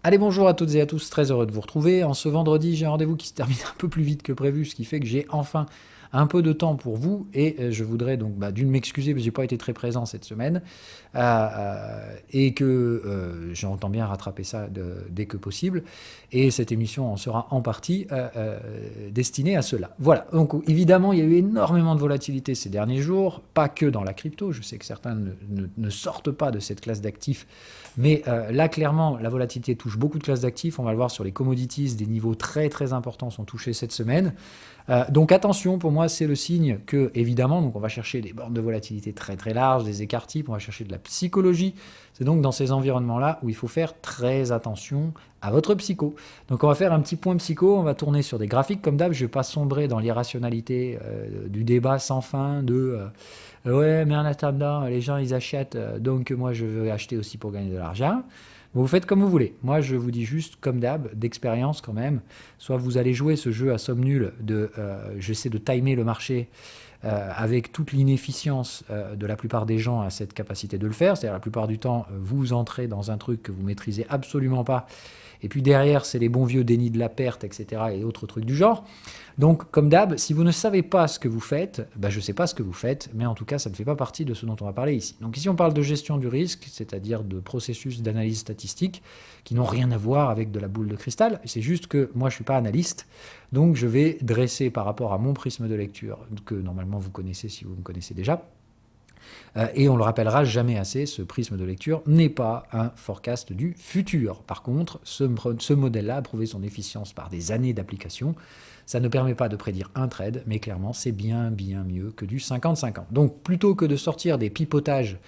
Allez, bonjour à toutes et à tous, très heureux de vous retrouver. En ce vendredi, j'ai un rendez-vous qui se termine un peu plus vite que prévu, ce qui fait que j'ai enfin un peu de temps pour vous et je voudrais donc d'une m'excuser parce que j'ai pas été très présent cette semaine et que j'entends bien rattraper ça dès que possible et cette émission en sera en partie destinée à cela. Voilà, donc évidemment il y a eu énormément de volatilité ces derniers jours, pas que dans la crypto, je sais que certains ne sortent pas de cette classe d'actifs, mais là clairement la volatilité touche beaucoup de classes d'actifs, on va le voir sur les commodities, des niveaux très très importants sont touchés cette semaine. Donc attention, pour moi, c'est le signe que, évidemment, donc on va chercher des bornes de volatilité très très larges, des écarts types, on va chercher de la psychologie. C'est donc dans ces environnements-là où il faut faire très attention à votre psycho. Donc on va faire un petit point psycho, on va tourner sur des graphiques comme d'hab, je ne vais pas sombrer dans l'irrationalité du débat sans fin de ouais, mais en attendant, les gens ils achètent, donc moi je veux acheter aussi pour gagner de l'argent. Vous faites comme vous voulez. Moi, je vous dis juste, comme d'hab, d'expérience quand même. Soit vous allez jouer ce jeu à somme nulle de j'essaie de timer le marché avec toute l'inefficience de la plupart des gens à cette capacité de le faire. C'est-à-dire la plupart du temps, vous entrez dans un truc que vous maîtrisez absolument pas. Et puis derrière, c'est les bons vieux dénis de la perte, etc. et autres trucs du genre. Donc, comme d'hab, si vous ne savez pas ce que vous faites, je ne sais pas ce que vous faites, mais en tout cas, ça ne fait pas partie de ce dont on va parler ici. Donc ici, on parle de gestion du risque, c'est-à-dire de processus d'analyse statistique qui n'ont rien à voir avec de la boule de cristal. C'est juste que moi, je ne suis pas analyste, donc je vais dresser par rapport à mon prisme de lecture, que normalement vous connaissez si vous me connaissez déjà, et on le rappellera jamais assez, ce prisme de lecture n'est pas un forecast du futur. Par contre, ce modèle-là a prouvé son efficience par des années d'application. Ça ne permet pas de prédire un trade, mais clairement, c'est bien mieux que du 50-50. Donc, plutôt que de sortir des pipotages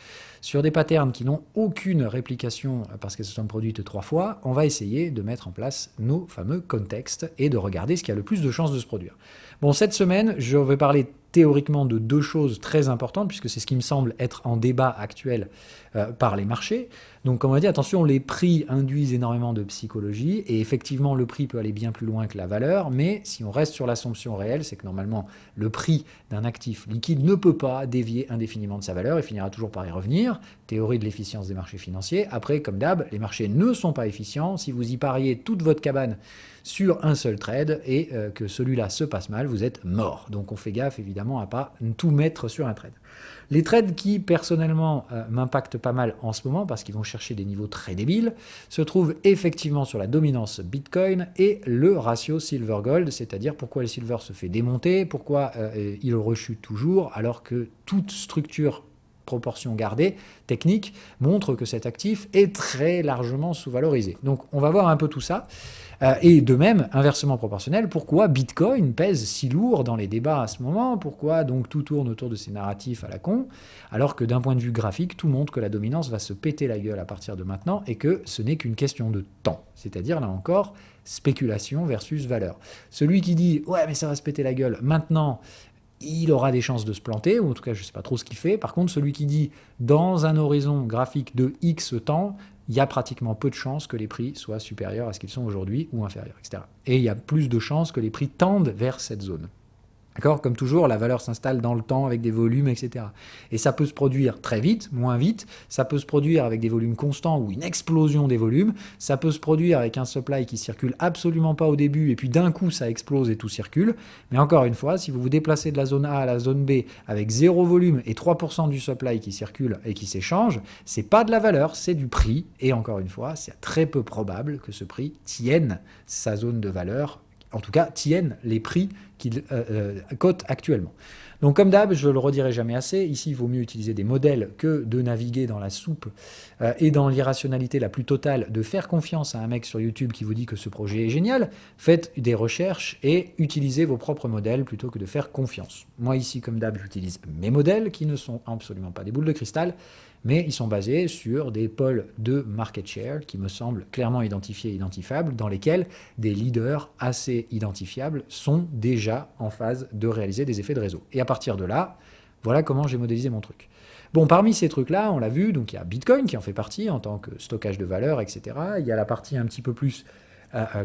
sur des patterns qui n'ont aucune réplication parce qu'elles se sont produites 3 fois, on va essayer de mettre en place nos fameux contextes et de regarder ce qui a le plus de chances de se produire. Bon, cette semaine, je vais parler théoriquement de 2 choses très importantes, puisque c'est ce qui me semble être en débat actuel par les marchés. Donc, comme on a dit, attention, les prix induisent énormément de psychologie, et effectivement, le prix peut aller bien plus loin que la valeur, mais si on reste sur l'assumption réelle, c'est que normalement, le prix d'un actif liquide ne peut pas dévier indéfiniment de sa valeur, il finira toujours par y revenir. Théorie de l'efficience des marchés financiers. Après, comme d'hab, les marchés ne sont pas efficients. Si vous y pariez toute votre cabane sur un seul trade et que celui-là se passe mal, vous êtes mort. Donc on fait gaffe évidemment à pas tout mettre sur un trade. Les trades qui personnellement m'impactent pas mal en ce moment parce qu'ils vont chercher des niveaux très débiles se trouvent effectivement sur la dominance Bitcoin et le ratio silver-gold, c'est-à-dire pourquoi le silver se fait démonter, pourquoi il rechute toujours alors que toute structure proportion gardée, technique, montre que cet actif est très largement sous-valorisé. Donc on va voir un peu tout ça. Et de même, inversement proportionnel, pourquoi Bitcoin pèse si lourd dans les débats à ce moment? Pourquoi donc tout tourne autour de ces narratifs à la con? Alors que d'un point de vue graphique, tout montre que la dominance va se péter la gueule à partir de maintenant et que ce n'est qu'une question de temps. C'est-à-dire, là encore, spéculation versus valeur. Celui qui dit « ouais mais ça va se péter la gueule maintenant », il aura des chances de se planter, ou en tout cas je ne sais pas trop ce qu'il fait. Par contre, celui qui dit dans un horizon graphique de X temps, il y a pratiquement peu de chances que les prix soient supérieurs à ce qu'ils sont aujourd'hui ou inférieurs, etc. Et il y a plus de chances que les prix tendent vers cette zone. D'accord? Comme toujours, la valeur s'installe dans le temps avec des volumes, etc. Et ça peut se produire très vite, moins vite. Ça peut se produire avec des volumes constants ou une explosion des volumes. Ça peut se produire avec un supply qui circule absolument pas au début et puis d'un coup ça explose et tout circule. Mais encore une fois, si vous vous déplacez de la zone A à la zone B avec 0 volume et 3% du supply qui circule et qui s'échange, c'est pas de la valeur, c'est du prix. Et encore une fois, c'est très peu probable que ce prix tienne sa zone de valeur, en tout cas tienne les prix qu'il cote actuellement. Donc comme d'hab, je le redirai jamais assez, ici il vaut mieux utiliser des modèles que de naviguer dans la soupe et dans l'irrationalité la plus totale, de faire confiance à un mec sur YouTube qui vous dit que ce projet est génial. Faites des recherches et utilisez vos propres modèles plutôt que de faire confiance. Moi ici comme d'hab, j'utilise mes modèles qui ne sont absolument pas des boules de cristal, mais ils sont basés sur des pôles de market share qui me semblent clairement identifiés et identifiables, dans lesquels des leaders assez identifiables sont déjà en phase de réaliser des effets de réseau. Et à partir de là, voilà comment j'ai modélisé mon truc. Bon, parmi ces trucs-là, on l'a vu, donc il y a Bitcoin qui en fait partie en tant que stockage de valeur, etc. Il y a la partie un petit peu plus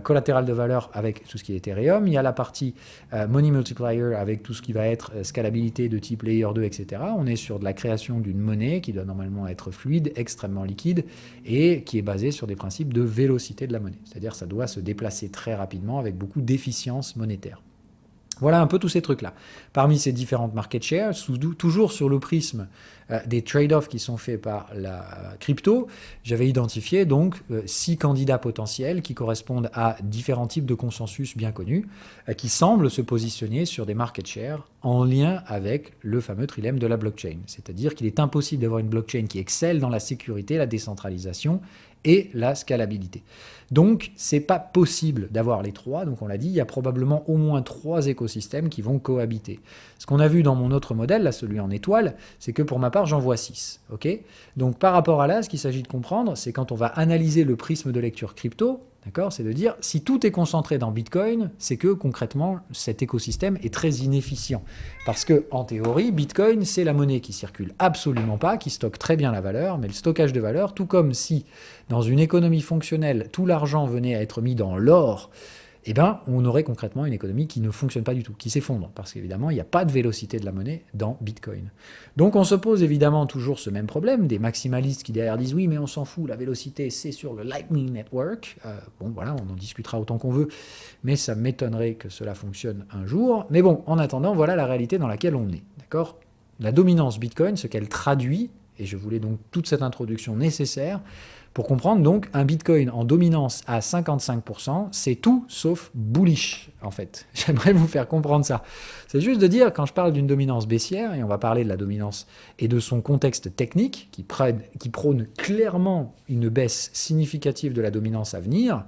collatéral de valeur avec tout ce qui est Ethereum. Il y a la partie money multiplier avec tout ce qui va être scalabilité de type layer 2, etc. On est sur de la création d'une monnaie qui doit normalement être fluide, extrêmement liquide et qui est basée sur des principes de vélocité de la monnaie. C'est-à-dire que ça doit se déplacer très rapidement avec beaucoup d'efficience monétaire. Voilà un peu tous ces trucs-là. Parmi ces différentes market shares, toujours sur le prisme des trade-offs qui sont faits par la crypto, j'avais identifié donc 6 candidats potentiels qui correspondent à différents types de consensus bien connus, qui semblent se positionner sur des market shares en lien avec le fameux trilemme de la blockchain. C'est-à-dire qu'il est impossible d'avoir une blockchain qui excelle dans la sécurité, la décentralisation et la scalabilité. Donc, c'est pas possible d'avoir les trois. Donc, on l'a dit, il y a probablement au moins 3 écosystèmes qui vont cohabiter. Ce qu'on a vu dans mon autre modèle, là, celui en étoile, c'est que pour ma part, j'en vois 6. Okay, donc, par rapport à là, ce qu'il s'agit de comprendre, c'est quand on va analyser le prisme de lecture crypto, d'accord, c'est de dire, si tout est concentré dans Bitcoin, c'est que concrètement, cet écosystème est très inefficient. Parce que, en théorie, Bitcoin, c'est la monnaie qui circule absolument pas, qui stocke très bien la valeur, mais le stockage de valeur, tout comme si, dans une économie fonctionnelle, tout l'argent venait à être mis dans l'or, eh ben, on aurait concrètement une économie qui ne fonctionne pas du tout, qui s'effondre, parce qu'évidemment, il n'y a pas de vélocité de la monnaie dans Bitcoin. Donc on se pose évidemment toujours ce même problème, des maximalistes qui derrière disent « oui, mais on s'en fout, la vélocité, c'est sur le Lightning Network ». Bon, voilà, on en discutera autant qu'on veut, mais ça m'étonnerait que cela fonctionne un jour. Mais bon, en attendant, voilà la réalité dans laquelle on est, d'accord ? La dominance Bitcoin, ce qu'elle traduit, et je voulais donc toute cette introduction nécessaire, pour comprendre donc un Bitcoin en dominance à 55%, c'est tout sauf bullish en fait. J'aimerais vous faire comprendre ça. C'est juste de dire, quand je parle d'une dominance baissière, et on va parler de la dominance et de son contexte technique, qui prône clairement une baisse significative de la dominance à venir,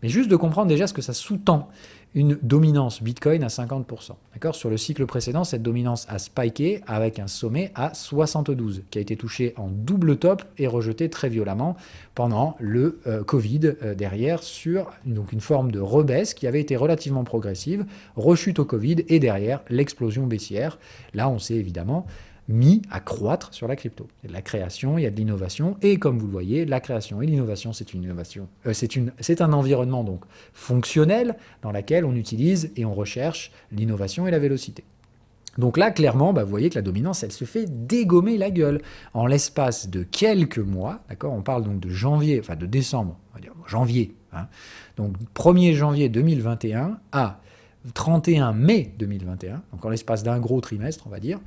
mais juste de comprendre déjà ce que ça sous-tend. Une dominance Bitcoin à 50%. D'accord ? Sur le cycle précédent, cette dominance a spiké avec un sommet à 72, qui a été touché en double top et rejeté très violemment pendant le Covid derrière, sur donc une forme de rebaisse qui avait été relativement progressive, rechute au Covid et derrière l'explosion baissière. Là, on sait évidemment mis à croître sur la crypto. Il y a de la création, il y a de l'innovation, et comme vous le voyez, la création et l'innovation, c'est une innovation, c'est un environnement donc fonctionnel dans lequel on utilise et on recherche l'innovation et la vélocité. Donc là, clairement, vous voyez que la dominance, elle se fait dégommer la gueule en l'espace de quelques mois. D'accord ? On parle donc de janvier, enfin de décembre, on va dire janvier. Hein, donc 1er janvier 2021 à 31 mai 2021, donc en l'espace d'un gros trimestre, on va dire,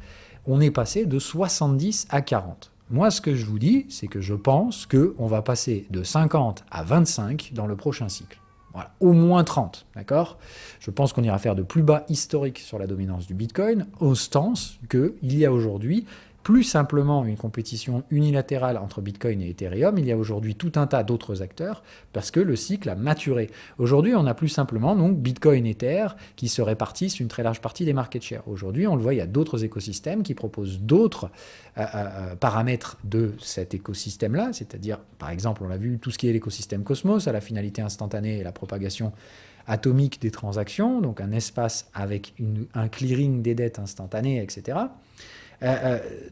on est passé de 70 à 40. Moi, ce que je vous dis, c'est que je pense qu'on va passer de 50 à 25 dans le prochain cycle. Voilà, au moins 30, d'accord ? Je pense qu'on ira faire de plus bas historiques sur la dominance du Bitcoin, au stance qu'il y a aujourd'hui plus simplement une compétition unilatérale entre Bitcoin et Ethereum, il y a aujourd'hui tout un tas d'autres acteurs parce que le cycle a maturé. Aujourd'hui, on a plus simplement donc Bitcoin et Ether qui se répartissent une très large partie des market shares. Aujourd'hui, on le voit, il y a d'autres écosystèmes qui proposent d'autres paramètres de cet écosystème-là, c'est-à-dire, par exemple, on l'a vu, tout ce qui est l'écosystème Cosmos, à la finalité instantanée et la propagation atomique des transactions, donc un espace avec un clearing des dettes instantanées, etc.,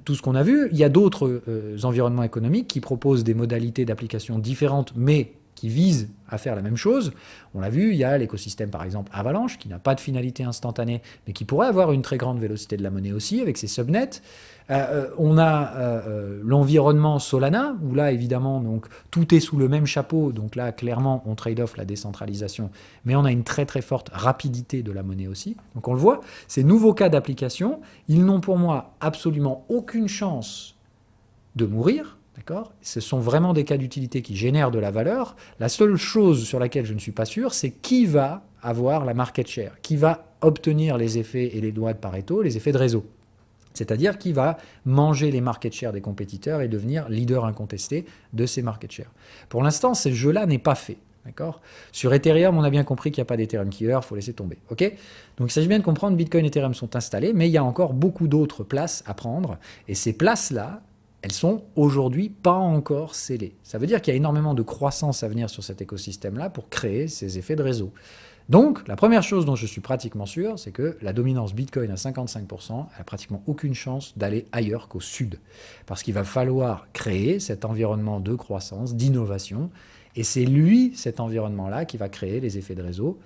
tout ce qu'on a vu. Il y a d'autres environnements économiques qui proposent des modalités d'application différentes, mais qui visent à faire la même chose. On l'a vu, il y a l'écosystème par exemple Avalanche, qui n'a pas de finalité instantanée, mais qui pourrait avoir une très grande vélocité de la monnaie aussi, avec ses subnets. On a l'environnement Solana, où là évidemment donc, tout est sous le même chapeau, donc là clairement on trade-off la décentralisation, mais on a une très très forte rapidité de la monnaie aussi. Donc on le voit, ces nouveaux cas d'application, ils n'ont pour moi absolument aucune chance de mourir. D'accord ? Ce sont vraiment des cas d'utilité qui génèrent de la valeur. La seule chose sur laquelle je ne suis pas sûr, c'est qui va avoir la market share, qui va obtenir les effets et les lois de Pareto, les effets de réseau. C'est-à-dire qui va manger les market shares des compétiteurs et devenir leader incontesté de ces market shares. Pour l'instant, ce jeu-là n'est pas fait. D'accord ? Sur Ethereum, on a bien compris qu'il n'y a pas d'Ethereum killer, il faut laisser tomber. Okay ? Donc il s'agit bien de comprendre, Bitcoin et Ethereum sont installés, mais il y a encore beaucoup d'autres places à prendre. Et ces places-là, elles sont aujourd'hui pas encore scellées. Ça veut dire qu'il y a énormément de croissance à venir sur cet écosystème-là pour créer ces effets de réseau. Donc, la première chose dont je suis pratiquement sûr, c'est que la dominance Bitcoin à 55%, elle n'a pratiquement aucune chance d'aller ailleurs qu'au sud. Parce qu'il va falloir créer cet environnement de croissance, d'innovation, Et c'est lui, cet environnement-là, qui va créer les effets de réseau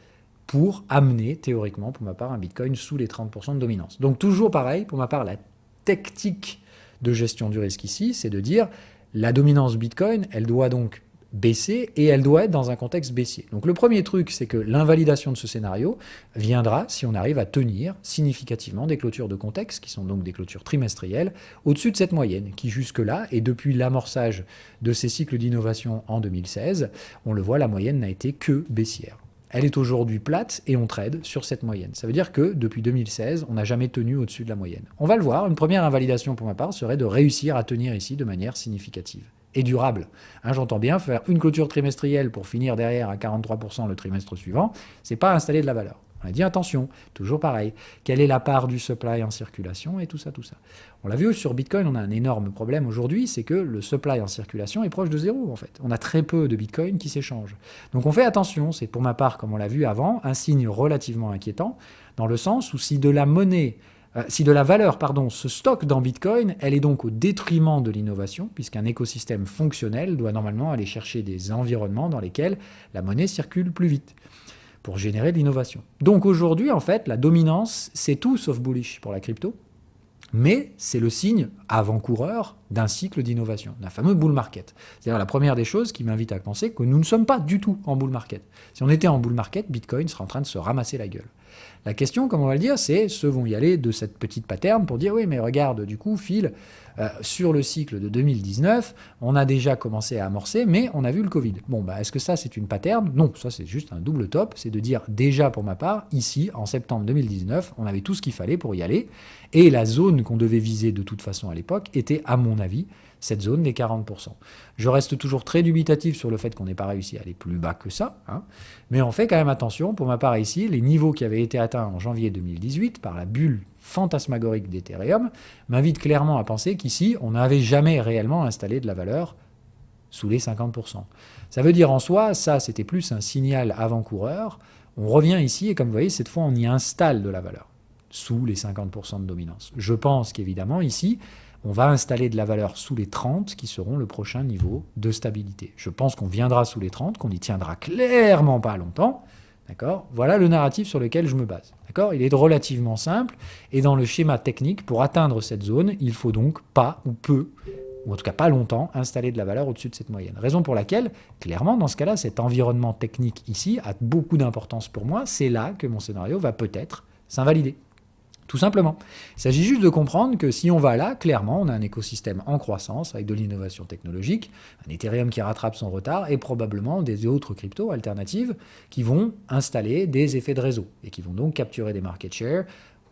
pour amener, théoriquement, pour ma part, un Bitcoin sous les 30% de dominance. Donc toujours pareil, pour ma part, la tactique de gestion du risque ici, c'est de dire la dominance Bitcoin, elle doit donc baisser et elle doit être dans un contexte baissier. Donc le premier truc, c'est que l'invalidation de ce scénario viendra si on arrive à tenir significativement des clôtures de contexte, qui sont donc des clôtures trimestrielles, au-dessus de cette moyenne, qui jusque-là, et depuis l'amorçage de ces cycles d'innovation en 2016, on le voit, la moyenne n'a été que baissière. Elle est aujourd'hui plate et on trade sur cette moyenne. Ça veut dire que depuis 2016, on n'a jamais tenu au-dessus de la moyenne. On va le voir, une première invalidation pour ma part serait de réussir à tenir ici de manière significative et durable. J'entends bien, faire une clôture trimestrielle pour finir derrière à 43% le trimestre suivant, c'est pas installer de la valeur. On a dit attention, toujours pareil, quelle est la part du supply en circulation et tout ça, tout ça. On l'a vu sur Bitcoin, on a un énorme problème aujourd'hui, c'est que le supply en circulation est proche de zéro en fait. On a très peu de Bitcoin qui s'échangent. Donc on fait attention, c'est pour ma part, comme on l'a vu avant, un signe relativement inquiétant, dans le sens où si de la monnaie si de la valeur se stocke dans Bitcoin, elle est donc au détriment de l'innovation, puisqu'un écosystème fonctionnel doit normalement aller chercher des environnements dans lesquels la monnaie circule plus vite pour générer de l'innovation. Donc aujourd'hui, en fait, la dominance, c'est tout sauf bullish pour la crypto, mais c'est le signe avant-coureur d'un cycle d'innovation, d'un fameux bull market. C'est-à-dire la première des choses qui m'invite à penser que nous ne sommes pas du tout en bull market. Si on était en bull market, Bitcoin serait en train de se ramasser la gueule. La question, comme on va le dire, c'est ceux vont y aller de cette petite pattern pour dire oui, mais regarde, du coup, Phil, sur le cycle de 2019, on a déjà commencé à amorcer, mais on a vu le Covid. Bon, est-ce que ça, c'est une pattern? Non, ça, c'est juste un double top. C'est de dire déjà, pour ma part, ici, en septembre 2019, on avait tout ce qu'il fallait pour y aller. Et la zone qu'on devait viser de toute façon à l'époque était, à mon avis, cette zone des 40%. Je reste toujours très dubitatif sur le fait qu'on n'ait pas réussi à aller plus bas que ça, mais on fait quand même attention. Pour ma part ici, les niveaux qui avaient été atteints en janvier 2018 par la bulle fantasmagorique d'Ethereum m'invitent clairement à penser qu'ici, on n'avait jamais réellement installé de la valeur sous les 50%. Ça veut dire en soi, ça c'était plus un signal avant-coureur. On revient ici et comme vous voyez, cette fois on y installe de la valeur sous les 50% de dominance. Je pense qu'évidemment ici, on va installer de la valeur sous les 30 qui seront le prochain niveau de stabilité. Je pense qu'on viendra sous les 30, qu'on n'y tiendra clairement pas longtemps. D'accord ? Voilà le narratif sur lequel je me base. D'accord ? Il est relativement simple et dans le schéma technique, pour atteindre cette zone, il faut donc pas ou peu, ou en tout cas pas longtemps, installer de la valeur au-dessus de cette moyenne. Raison pour laquelle, clairement, dans ce cas-là, cet environnement technique ici a beaucoup d'importance pour moi. C'est là que mon scénario va peut-être s'invalider. Tout simplement. Il s'agit juste de comprendre que si on va là, clairement, on a un écosystème en croissance avec de l'innovation technologique, un Ethereum qui rattrape son retard et probablement des autres cryptos alternatives qui vont installer des effets de réseau et qui vont donc capturer des market shares.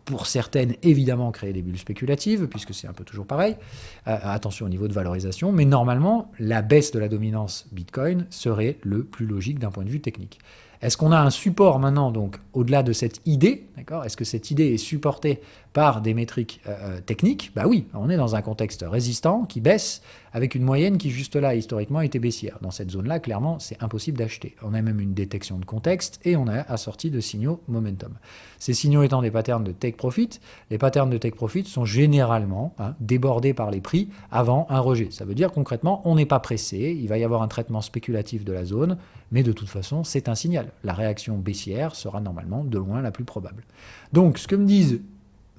Pour certaines, évidemment, créer des bulles spéculatives, puisque c'est un peu toujours pareil. Attention au niveau de valorisation. Mais normalement, la baisse de la dominance Bitcoin serait le plus logique d'un point de vue technique. Est-ce qu'on a un support maintenant, donc, au-delà de cette idée, d'accord ? Est-ce que cette idée est supportée par des métriques techniques ? Bah oui, on est dans un contexte résistant qui baisse avec une moyenne qui, juste là, historiquement, était baissière. Dans cette zone-là, clairement, c'est impossible d'acheter. On a même une détection de contexte et on a assorti de signaux momentum. Ces signaux étant des patterns de take profit, les patterns de take profit sont généralement débordés par les prix avant un rejet. Ça veut dire concrètement, on n'est pas pressé, il va y avoir un traitement spéculatif de la zone, mais de toute façon, c'est un signal. La réaction baissière sera normalement de loin la plus probable. Donc, ce que me dit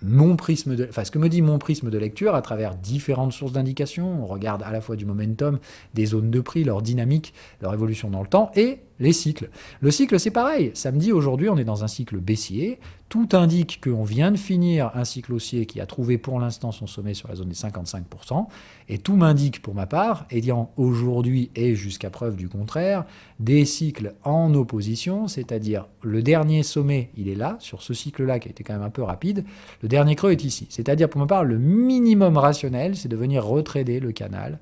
mon prisme de lecture à travers différentes sources d'indications, on regarde à la fois du momentum, des zones de prix, leur dynamique, leur évolution dans le temps, et les cycles. Le cycle, c'est pareil. Samedi, aujourd'hui, on est dans un cycle baissier. Tout indique qu'on vient de finir un cycle haussier qui a trouvé pour l'instant son sommet sur la zone des 55%. Et tout m'indique, pour ma part, ayant aujourd'hui et jusqu'à preuve du contraire, des cycles en opposition, c'est-à-dire le dernier sommet, il est là, sur ce cycle-là qui a été quand même un peu rapide. Le dernier creux est ici. C'est-à-dire, pour ma part, le minimum rationnel, c'est de venir retrader le canal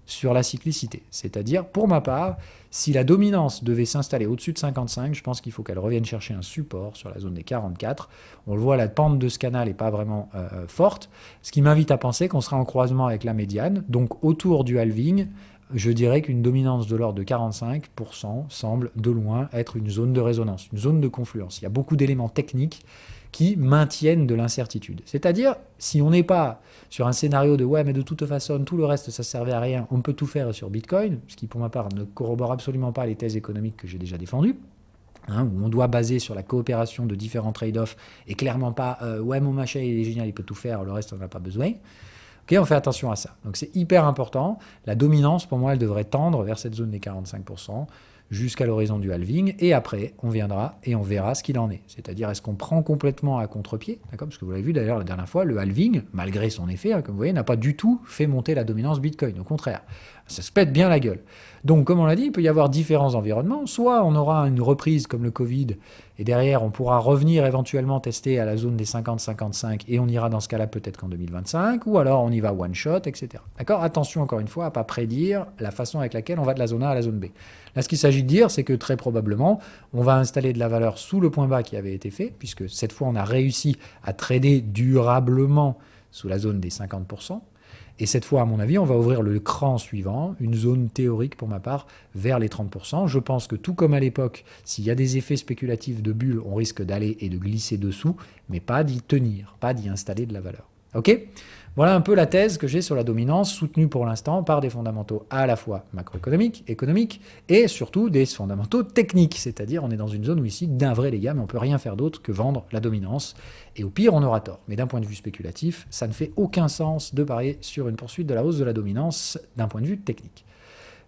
sur la cyclicité. C'est-à-dire, pour ma part, si la dominance devait s'installer au-dessus de 55, je pense qu'il faut qu'elle revienne chercher un support sur la zone des 44. On le voit, la pente de ce canal n'est pas vraiment forte, ce qui m'invite à penser qu'on sera en croisement avec la médiane, donc autour du halving, je dirais qu'une dominance de l'ordre de 45% semble de loin être une zone de résonance, une zone de confluence. Il y a beaucoup d'éléments techniques qui maintiennent de l'incertitude. C'est-à-dire, si on n'est pas sur un scénario de « ouais, mais de toute façon, tout le reste, ça ne servait à rien, on peut tout faire sur Bitcoin », ce qui, pour ma part, ne corrobore absolument pas les thèses économiques que j'ai déjà défendues, où on doit baser sur la coopération de différents trade-offs et clairement pas ouais, mon machin il est génial, il peut tout faire, le reste on n'a pas besoin. Ok, on fait attention à ça. Donc c'est hyper important. La dominance, pour moi, elle devrait tendre vers cette zone des 45% jusqu'à l'horizon du halving. Et après, on viendra et on verra ce qu'il en est. C'est-à-dire, est-ce qu'on prend complètement à contre-pied, d'accord ? Parce que vous l'avez vu d'ailleurs la dernière fois, le halving, malgré son effet, comme vous voyez, n'a pas du tout fait monter la dominance Bitcoin. Au contraire, ça se pète bien la gueule. Donc, comme on l'a dit, il peut y avoir différents environnements. Soit on aura une reprise comme le Covid, et derrière, on pourra revenir éventuellement tester à la zone des 50-55, et on ira dans ce cas-là peut-être qu'en 2025, ou alors on y va one shot, etc. D'accord ? Attention, encore une fois, à ne pas prédire la façon avec laquelle on va de la zone A à la zone B. Là, ce qu'il s'agit de dire, c'est que très probablement, on va installer de la valeur sous le point bas qui avait été fait, puisque cette fois, on a réussi à trader durablement sous la zone des 50%. Et cette fois, à mon avis, on va ouvrir le cran suivant, une zone théorique pour ma part, vers les 30%. Je pense que tout comme à l'époque, s'il y a des effets spéculatifs de bulles, on risque d'aller et de glisser dessous, mais pas d'y tenir, pas d'y installer de la valeur. Ok ? Voilà un peu la thèse que j'ai sur la dominance, soutenue pour l'instant par des fondamentaux à la fois macroéconomiques, économiques, et surtout des fondamentaux techniques. C'est-à-dire, on est dans une zone où ici, d'un vrai les gars, mais on ne peut rien faire d'autre que vendre la dominance. Et au pire, on aura tort. Mais d'un point de vue spéculatif, ça ne fait aucun sens de parier sur une poursuite de la hausse de la dominance d'un point de vue technique.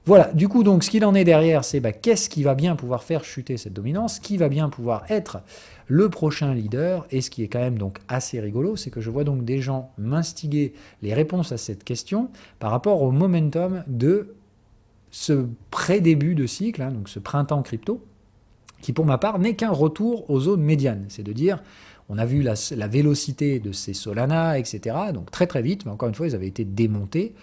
Voilà, du coup, donc, ce qu'il en est derrière, c'est qu'est-ce qui va bien pouvoir faire chuter cette dominance, qui va bien pouvoir être le prochain leader, et ce qui est quand même donc assez rigolo, c'est que je vois donc des gens m'instiguer les réponses à cette question par rapport au momentum de ce pré-début de cycle, donc ce printemps crypto, qui pour ma part n'est qu'un retour aux zones médianes. C'est de dire, on a vu la vélocité de ces Solana, etc., donc très très vite, mais encore une fois, ils avaient été démontés,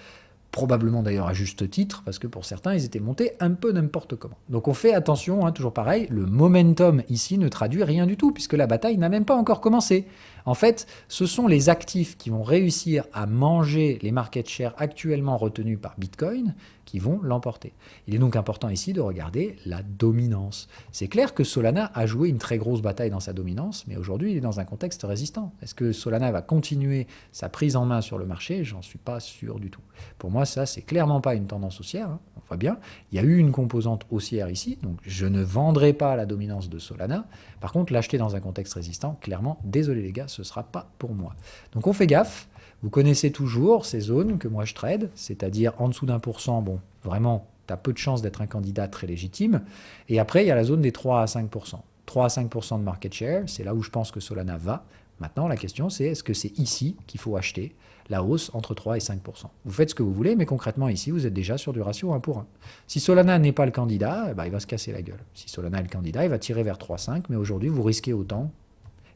probablement d'ailleurs à juste titre, parce que pour certains, ils étaient montés un peu n'importe comment. Donc on fait attention, toujours pareil, le momentum ici ne traduit rien du tout, puisque la bataille n'a même pas encore commencé. En fait, ce sont les actifs qui vont réussir à manger les market shares actuellement retenus par Bitcoin qui vont l'emporter. Il est donc important ici de regarder la dominance. C'est clair que Solana a joué une très grosse bataille dans sa dominance, mais aujourd'hui, il est dans un contexte résistant. Est-ce que Solana va continuer sa prise en main sur le marché ? J'en suis pas sûr du tout. Pour moi, ça, c'est clairement pas une tendance haussière. On voit bien. Il y a eu une composante haussière ici, donc je ne vendrai pas la dominance de Solana. Par contre, l'acheter dans un contexte résistant, clairement, désolé les gars, ce ne sera pas pour moi. Donc on fait gaffe. Vous connaissez toujours ces zones que moi je trade, c'est-à-dire en dessous d'1%, bon, vraiment, tu as peu de chances d'être un candidat très légitime. Et après, il y a la zone des 3 à 5%. 3 à 5% de market share, c'est là où je pense que Solana va. Maintenant, la question, c'est est-ce que c'est ici qu'il faut acheter la hausse entre 3 et 5%. Vous faites ce que vous voulez, mais concrètement, ici, vous êtes déjà sur du ratio 1 pour 1. Si Solana n'est pas le candidat, il va se casser la gueule. Si Solana est le candidat, il va tirer vers 3,5, mais aujourd'hui, vous risquez autant.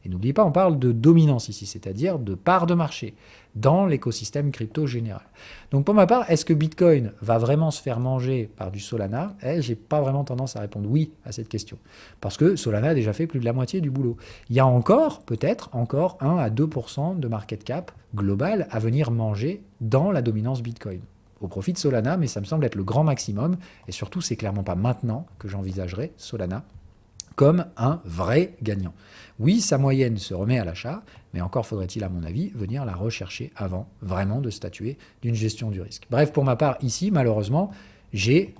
Et n'oubliez pas, on parle de dominance ici, c'est-à-dire de part de marché dans l'écosystème crypto général. Donc pour ma part, est-ce que Bitcoin va vraiment se faire manger par du Solana ? J'ai pas vraiment tendance à répondre oui à cette question. Parce que Solana a déjà fait plus de la moitié du boulot. Il y a encore, peut-être, encore 1 à 2% de market cap global à venir manger dans la dominance Bitcoin. Au profit de Solana, mais ça me semble être le grand maximum. Et surtout, c'est clairement pas maintenant que j'envisagerai Solana comme un vrai gagnant. Oui, sa moyenne se remet à l'achat, mais encore faudrait-il, à mon avis, venir la rechercher avant vraiment de statuer d'une gestion du risque. Bref, pour ma part, ici, malheureusement, j'ai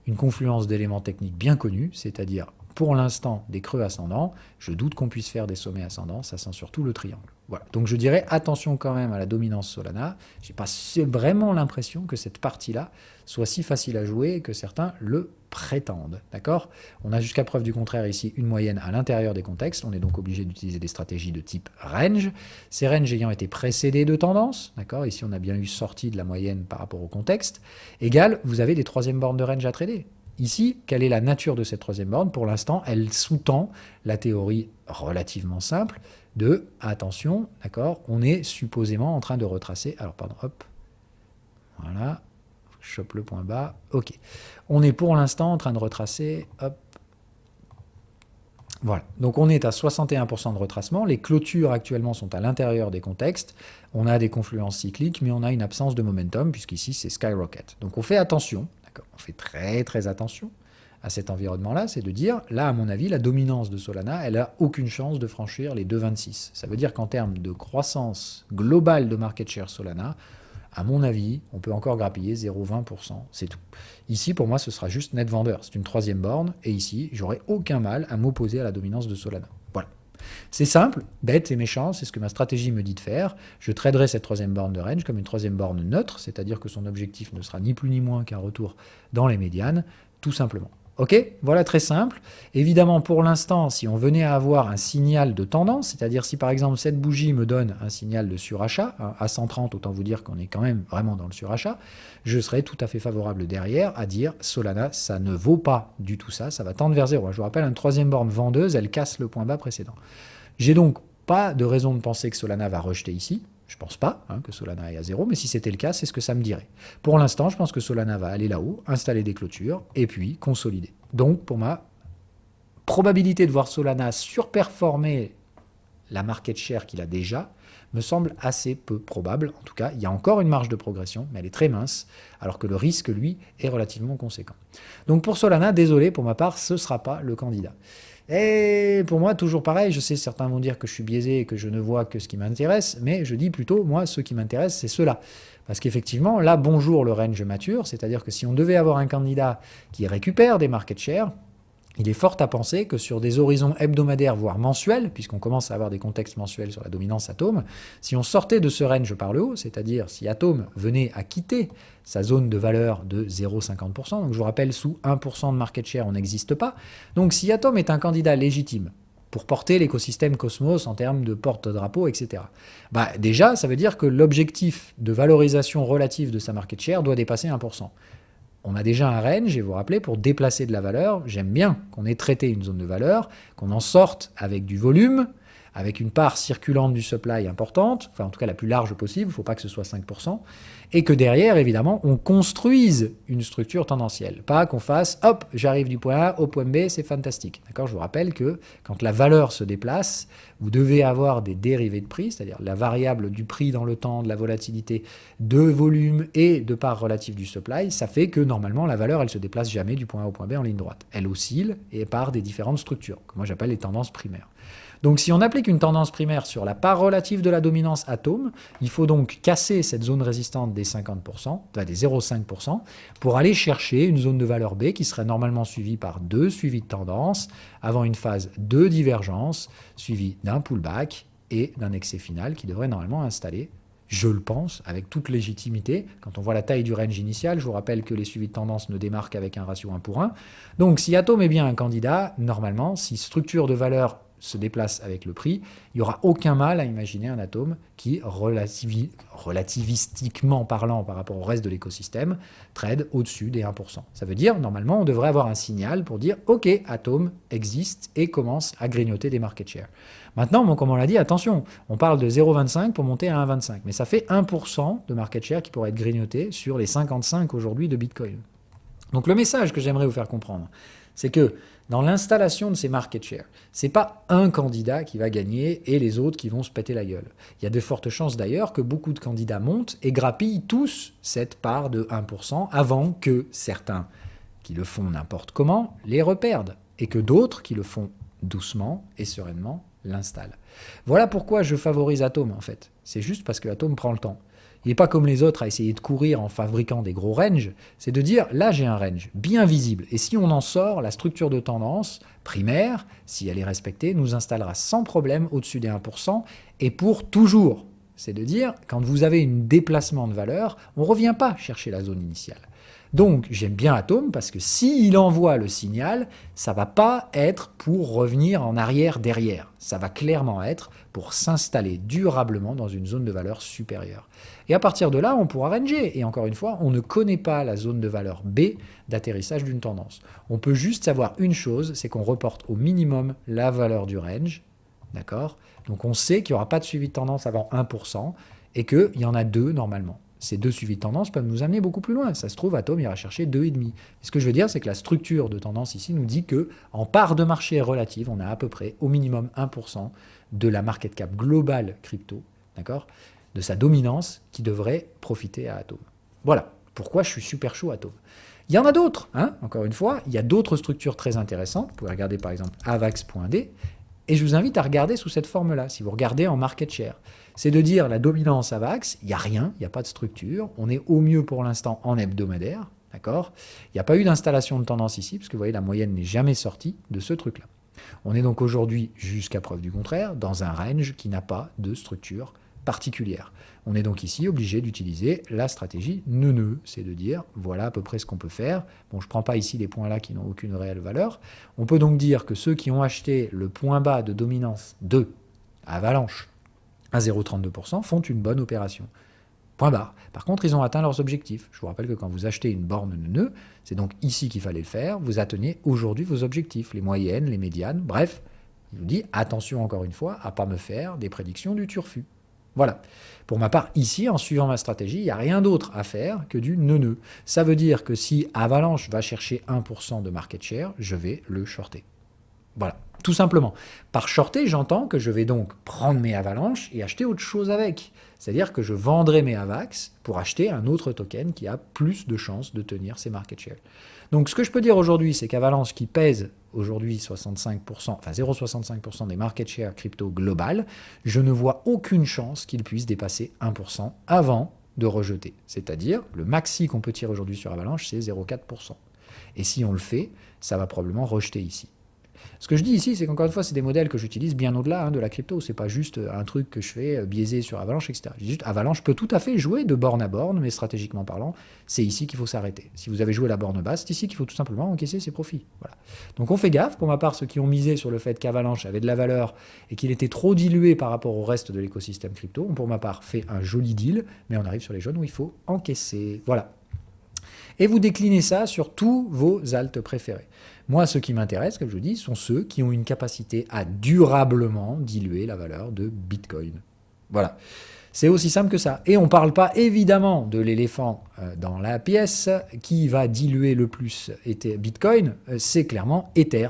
une confluence d'éléments techniques bien connus, c'est-à-dire, pour l'instant, des creux ascendants. Je doute qu'on puisse faire des sommets ascendants, ça sent surtout le triangle. Voilà. Donc je dirais attention quand même à la dominance Solana. Je n'ai pas vraiment l'impression que cette partie-là soit si facile à jouer que certains le prétendent. D'accord ? On a jusqu'à preuve du contraire ici une moyenne à l'intérieur des contextes. On est donc obligé d'utiliser des stratégies de type range. Ces ranges ayant été précédés de tendance. D'accord ? Ici, on a bien eu sortie de la moyenne par rapport au contexte. Égal, vous avez des troisièmes bornes de range à trader. Ici, quelle est la nature de cette troisième borne ? Pour l'instant, elle sous-tend la théorie relativement simple de, attention, d'accord, on est supposément en train de retracer, alors pardon, hop, voilà, je chope le point bas, ok, on est pour l'instant en train de retracer, hop, voilà, donc on est à 61% de retracement, les clôtures actuellement sont à l'intérieur des contextes, on a des confluences cycliques, mais on a une absence de momentum, puisqu'ici c'est skyrocket, donc on fait attention. On fait très très attention à cet environnement-là, c'est de dire, là à mon avis, la dominance de Solana, elle n'a aucune chance de franchir les 2,26. Ça veut dire qu'en termes de croissance globale de market share Solana, à mon avis, on peut encore grappiller 0,20%, c'est tout. Ici, pour moi, ce sera juste net vendeur. C'est une troisième borne, et ici, j'aurai aucun mal à m'opposer à la dominance de Solana. Voilà. C'est simple, bête et méchant, c'est ce que ma stratégie me dit de faire. Je traderai cette troisième borne de range comme une troisième borne neutre, c'est-à-dire que son objectif ne sera ni plus ni moins qu'un retour dans les médianes, tout simplement. Ok, voilà, très simple. Évidemment, pour l'instant, si on venait à avoir un signal de tendance, c'est-à-dire si par exemple cette bougie me donne un signal de surachat, à 130, autant vous dire qu'on est quand même vraiment dans le surachat, je serais tout à fait favorable derrière à dire Solana, ça ne vaut pas du tout ça, ça va tendre vers zéro. Je vous rappelle, une troisième borne vendeuse, elle casse le point bas précédent. J'ai donc pas de raison de penser que Solana va rejeter ici. Je ne pense pas que Solana est à zéro, mais si c'était le cas, c'est ce que ça me dirait. Pour l'instant, je pense que Solana va aller là-haut, installer des clôtures, et puis consolider. Donc, pour ma probabilité de voir Solana surperformer la market share qu'il a déjà, me semble assez peu probable. En tout cas, il y a encore une marge de progression, mais elle est très mince, alors que le risque, lui, est relativement conséquent. Donc pour Solana, désolé, pour ma part, ce ne sera pas le candidat. Et pour moi, toujours pareil, je sais, certains vont dire que je suis biaisé et que je ne vois que ce qui m'intéresse, mais je dis plutôt, moi, ce qui m'intéresse, c'est cela. Parce qu'effectivement, là, bonjour le range mature, c'est-à-dire que si on devait avoir un candidat qui récupère des market shares, il est fort à penser que sur des horizons hebdomadaires, voire mensuels, puisqu'on commence à avoir des contextes mensuels sur la dominance Atom, si on sortait de ce range par le haut, c'est-à-dire si Atom venait à quitter sa zone de valeur de 0,50%, donc je vous rappelle, sous 1% de market share, on n'existe pas, donc si Atom est un candidat légitime pour porter l'écosystème Cosmos en termes de porte-drapeau, etc. Déjà, ça veut dire que l'objectif de valorisation relative de sa market share doit dépasser 1%. On a déjà un range, et vous vous rappelez, pour déplacer de la valeur, j'aime bien qu'on ait traité une zone de valeur, qu'on en sorte avec du volume, avec une part circulante du supply importante, enfin en tout cas la plus large possible, il ne faut pas que ce soit 5%, et que derrière, évidemment, on construise une structure tendancielle. Pas qu'on fasse, hop, j'arrive du point A au point B, c'est fantastique. D'accord ? Je vous rappelle que quand la valeur se déplace, vous devez avoir des dérivés de prix, c'est-à-dire la variable du prix dans le temps, de la volatilité, de volume et de part relative du supply, ça fait que normalement la valeur, elle se déplace jamais du point A au point B en ligne droite. Elle oscille et part des différentes structures, que moi j'appelle les tendances primaires. Donc si on applique une tendance primaire sur la part relative de la dominance Atom, il faut donc casser cette zone résistante des 50%, des 0,5%, pour aller chercher une zone de valeur B qui serait normalement suivie par deux suivis de tendance, avant une phase de divergence, suivie d'un pullback et d'un excès final qui devrait normalement installer, je le pense, avec toute légitimité. Quand on voit la taille du range initial, je vous rappelle que les suivis de tendance ne démarquent qu'avec un ratio 1 pour 1. Donc si Atom est bien un candidat, normalement, si structure de valeur se déplace avec le prix, il n'y aura aucun mal à imaginer un Atom qui, relativistiquement parlant par rapport au reste de l'écosystème, trade au-dessus des 1%. Ça veut dire, normalement, on devrait avoir un signal pour dire « Ok, Atom existe et commence à grignoter des market shares ». Maintenant, comme on l'a dit, attention, on parle de 0,25 pour monter à 1,25, mais ça fait 1% de market share qui pourrait être grignoté sur les 55 aujourd'hui de Bitcoin. Donc le message que j'aimerais vous faire comprendre, c'est que dans l'installation de ces market shares, ce n'est pas un candidat qui va gagner et les autres qui vont se péter la gueule. Il y a de fortes chances d'ailleurs que beaucoup de candidats montent et grappillent tous cette part de 1% avant que certains qui le font n'importe comment les reperdent et que d'autres qui le font doucement et sereinement l'installent. Voilà pourquoi je favorise Atom en fait. C'est juste parce que Atom prend le temps. Il n'est pas comme les autres à essayer de courir en fabriquant des gros ranges, c'est de dire là j'ai un range bien visible et si on en sort, la structure de tendance primaire, si elle est respectée, nous installera sans problème au-dessus des 1% et pour toujours. C'est de dire quand vous avez un déplacement de valeur, on ne revient pas chercher la zone initiale. Donc j'aime bien Atom parce que s'il envoie le signal, ça ne va pas être pour revenir en arrière derrière. Ça va clairement être pour s'installer durablement dans une zone de valeur supérieure. Et à partir de là, on pourra ranger. Et encore une fois, on ne connaît pas la zone de valeur B d'atterrissage d'une tendance. On peut juste savoir une chose, c'est qu'on reporte au minimum la valeur du range. D'accord ? Donc on sait qu'il n'y aura pas de suivi de tendance avant 1% et qu'il y en a deux normalement. Ces deux suivis de tendance peuvent nous amener beaucoup plus loin. Ça se trouve, Atom ira chercher 2,5. Ce que je veux dire, c'est que la structure de tendance ici nous dit qu'en part de marché relative, on a à peu près au minimum 1% de la market cap globale crypto, d'accord, de sa dominance qui devrait profiter à Atom. Voilà pourquoi je suis super chaud Atom. Il y en a d'autres, hein, encore une fois, il y a d'autres structures très intéressantes. Vous pouvez regarder par exemple avax.d, et je vous invite à regarder sous cette forme-là, si vous regardez en market share. C'est de dire la dominance AVAX, il n'y a rien, il n'y a pas de structure, on est au mieux pour l'instant en hebdomadaire, d'accord? Il n'y a pas eu d'installation de tendance ici, parce que vous voyez, la moyenne n'est jamais sortie de ce truc-là. On est donc aujourd'hui, jusqu'à preuve du contraire, dans un range qui n'a pas de structure particulière. On est donc ici obligé d'utiliser la stratégie nœud-nœud, c'est de dire voilà à peu près ce qu'on peut faire. Bon, je ne prends pas ici les points là qui n'ont aucune réelle valeur. On peut donc dire que ceux qui ont acheté le point bas de dominance 2 Avalanche à 0,32% font une bonne opération. Point barre. Par contre, ils ont atteint leurs objectifs. Je vous rappelle que quand vous achetez une borne nœud, c'est donc ici qu'il fallait le faire. Vous atteignez aujourd'hui vos objectifs, les moyennes, les médianes, bref. Je vous dis attention encore une fois à ne pas me faire des prédictions du turfu. Voilà. Pour ma part, ici, en suivant ma stratégie, il n'y a rien d'autre à faire que du nœud-nœud. Ça veut dire que si Avalanche va chercher 1% de market share, je vais le shorter. Voilà, tout simplement. Par shorter, j'entends que je vais donc prendre mes Avalanches et acheter autre chose avec. C'est-à-dire que je vendrai mes AVAX pour acheter un autre token qui a plus de chances de tenir ses market share. Donc ce que je peux dire aujourd'hui, c'est qu'Avalanche qui pèse aujourd'hui 65%, enfin 0,65% des market share crypto global, je ne vois aucune chance qu'il puisse dépasser 1% avant de rejeter. C'est-à-dire, le maxi qu'on peut tirer aujourd'hui sur Avalanche, c'est 0,4%. Et si on le fait, ça va probablement rejeter ici. Ce que je dis ici, c'est qu'encore une fois, c'est des modèles que j'utilise bien au-delà de la crypto. C'est pas juste un truc que je fais biaisé sur Avalanche, etc. Je dis juste, Avalanche peut tout à fait jouer de borne à borne, mais stratégiquement parlant, c'est ici qu'il faut s'arrêter. Si vous avez joué la borne basse, c'est ici qu'il faut tout simplement encaisser ses profits. Voilà. Donc on fait gaffe. Pour ma part, ceux qui ont misé sur le fait qu'Avalanche avait de la valeur et qu'il était trop dilué par rapport au reste de l'écosystème crypto, ont pour ma part fait un joli deal, mais on arrive sur les jaunes où il faut encaisser. Voilà. Et vous déclinez ça sur tous vos alts préférés. Moi, ceux qui m'intéressent, comme je vous dis, sont ceux qui ont une capacité à durablement diluer la valeur de Bitcoin. Voilà. C'est aussi simple que ça. Et on ne parle pas évidemment de l'éléphant dans la pièce qui va diluer le plus Bitcoin, c'est clairement Ether.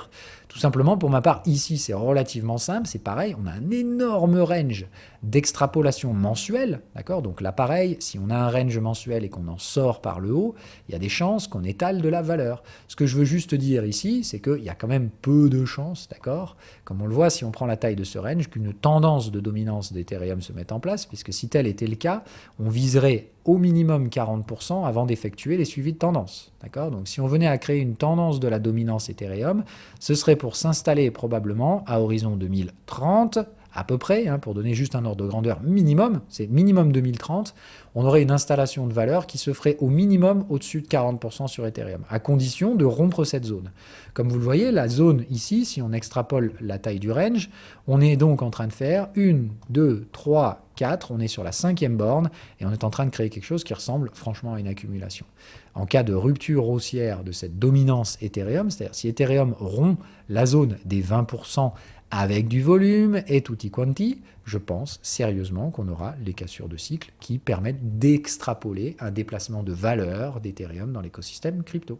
Tout simplement, pour ma part, ici, c'est relativement simple. C'est pareil, on a un énorme range d'extrapolation mensuelle. D'accord ? Donc là, pareil, si on a un range mensuel et qu'on en sort par le haut, il y a des chances qu'on étale de la valeur. Ce que je veux juste dire ici, c'est qu'il y a quand même peu de chances, d'accord ? Comme on le voit, si on prend la taille de ce range, qu'une tendance de dominance d'Ethereum se mette en place, puisque si tel était le cas, on viserait au minimum 40% avant d'effectuer les suivis de tendance. D'accord ? Donc si on venait à créer une tendance de la dominance Ethereum, ce serait pour s'installer probablement à horizon 2030, à peu près, pour donner juste un ordre de grandeur minimum, c'est minimum 2030, on aurait une installation de valeur qui se ferait au minimum au-dessus de 40% sur Ethereum, à condition de rompre cette zone. Comme vous le voyez, la zone ici, si on extrapole la taille du range, on est donc en train de faire 1, 2, 3, 4, on est sur la 5e borne, et on est en train de créer quelque chose qui ressemble franchement à une accumulation. En cas de rupture haussière de cette dominance Ethereum, c'est-à-dire si Ethereum rompt la zone des 20%, avec du volume et tutti quanti, je pense sérieusement qu'on aura les cassures de cycle qui permettent d'extrapoler un déplacement de valeur d'Ethereum dans l'écosystème crypto.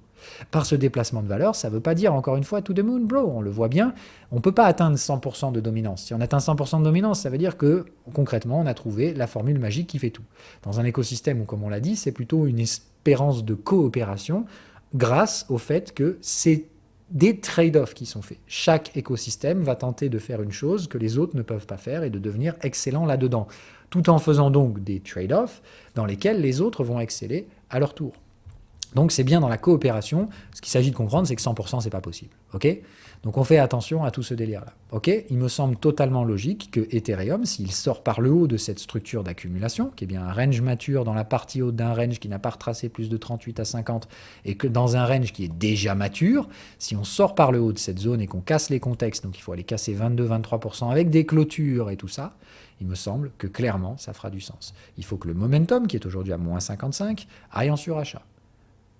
Par ce déplacement de valeur, ça ne veut pas dire, encore une fois, to the moon, bro, on le voit bien, on ne peut pas atteindre 100% de dominance. Si on atteint 100% de dominance, ça veut dire que, concrètement, on a trouvé la formule magique qui fait tout. Dans un écosystème où, comme on l'a dit, c'est plutôt une espérance de coopération grâce au fait que c'est des trade-offs qui sont faits. Chaque écosystème va tenter de faire une chose que les autres ne peuvent pas faire et de devenir excellent là-dedans, tout en faisant donc des trade-offs dans lesquels les autres vont exceller à leur tour. Donc c'est bien dans la coopération. Ce qu'il s'agit de comprendre, c'est que 100%, c'est pas possible. Ok ? Donc on fait attention à tout ce délire-là. Ok ? Il me semble totalement logique que Ethereum, s'il sort par le haut de cette structure d'accumulation, qui est bien un range mature dans la partie haute d'un range qui n'a pas retracé plus de 38 à 50, et que dans un range qui est déjà mature, si on sort par le haut de cette zone et qu'on casse les contextes, donc il faut aller casser 22-23% avec des clôtures et tout ça, il me semble que clairement, ça fera du sens. Il faut que le momentum, qui est aujourd'hui à moins 55, aille en surachat.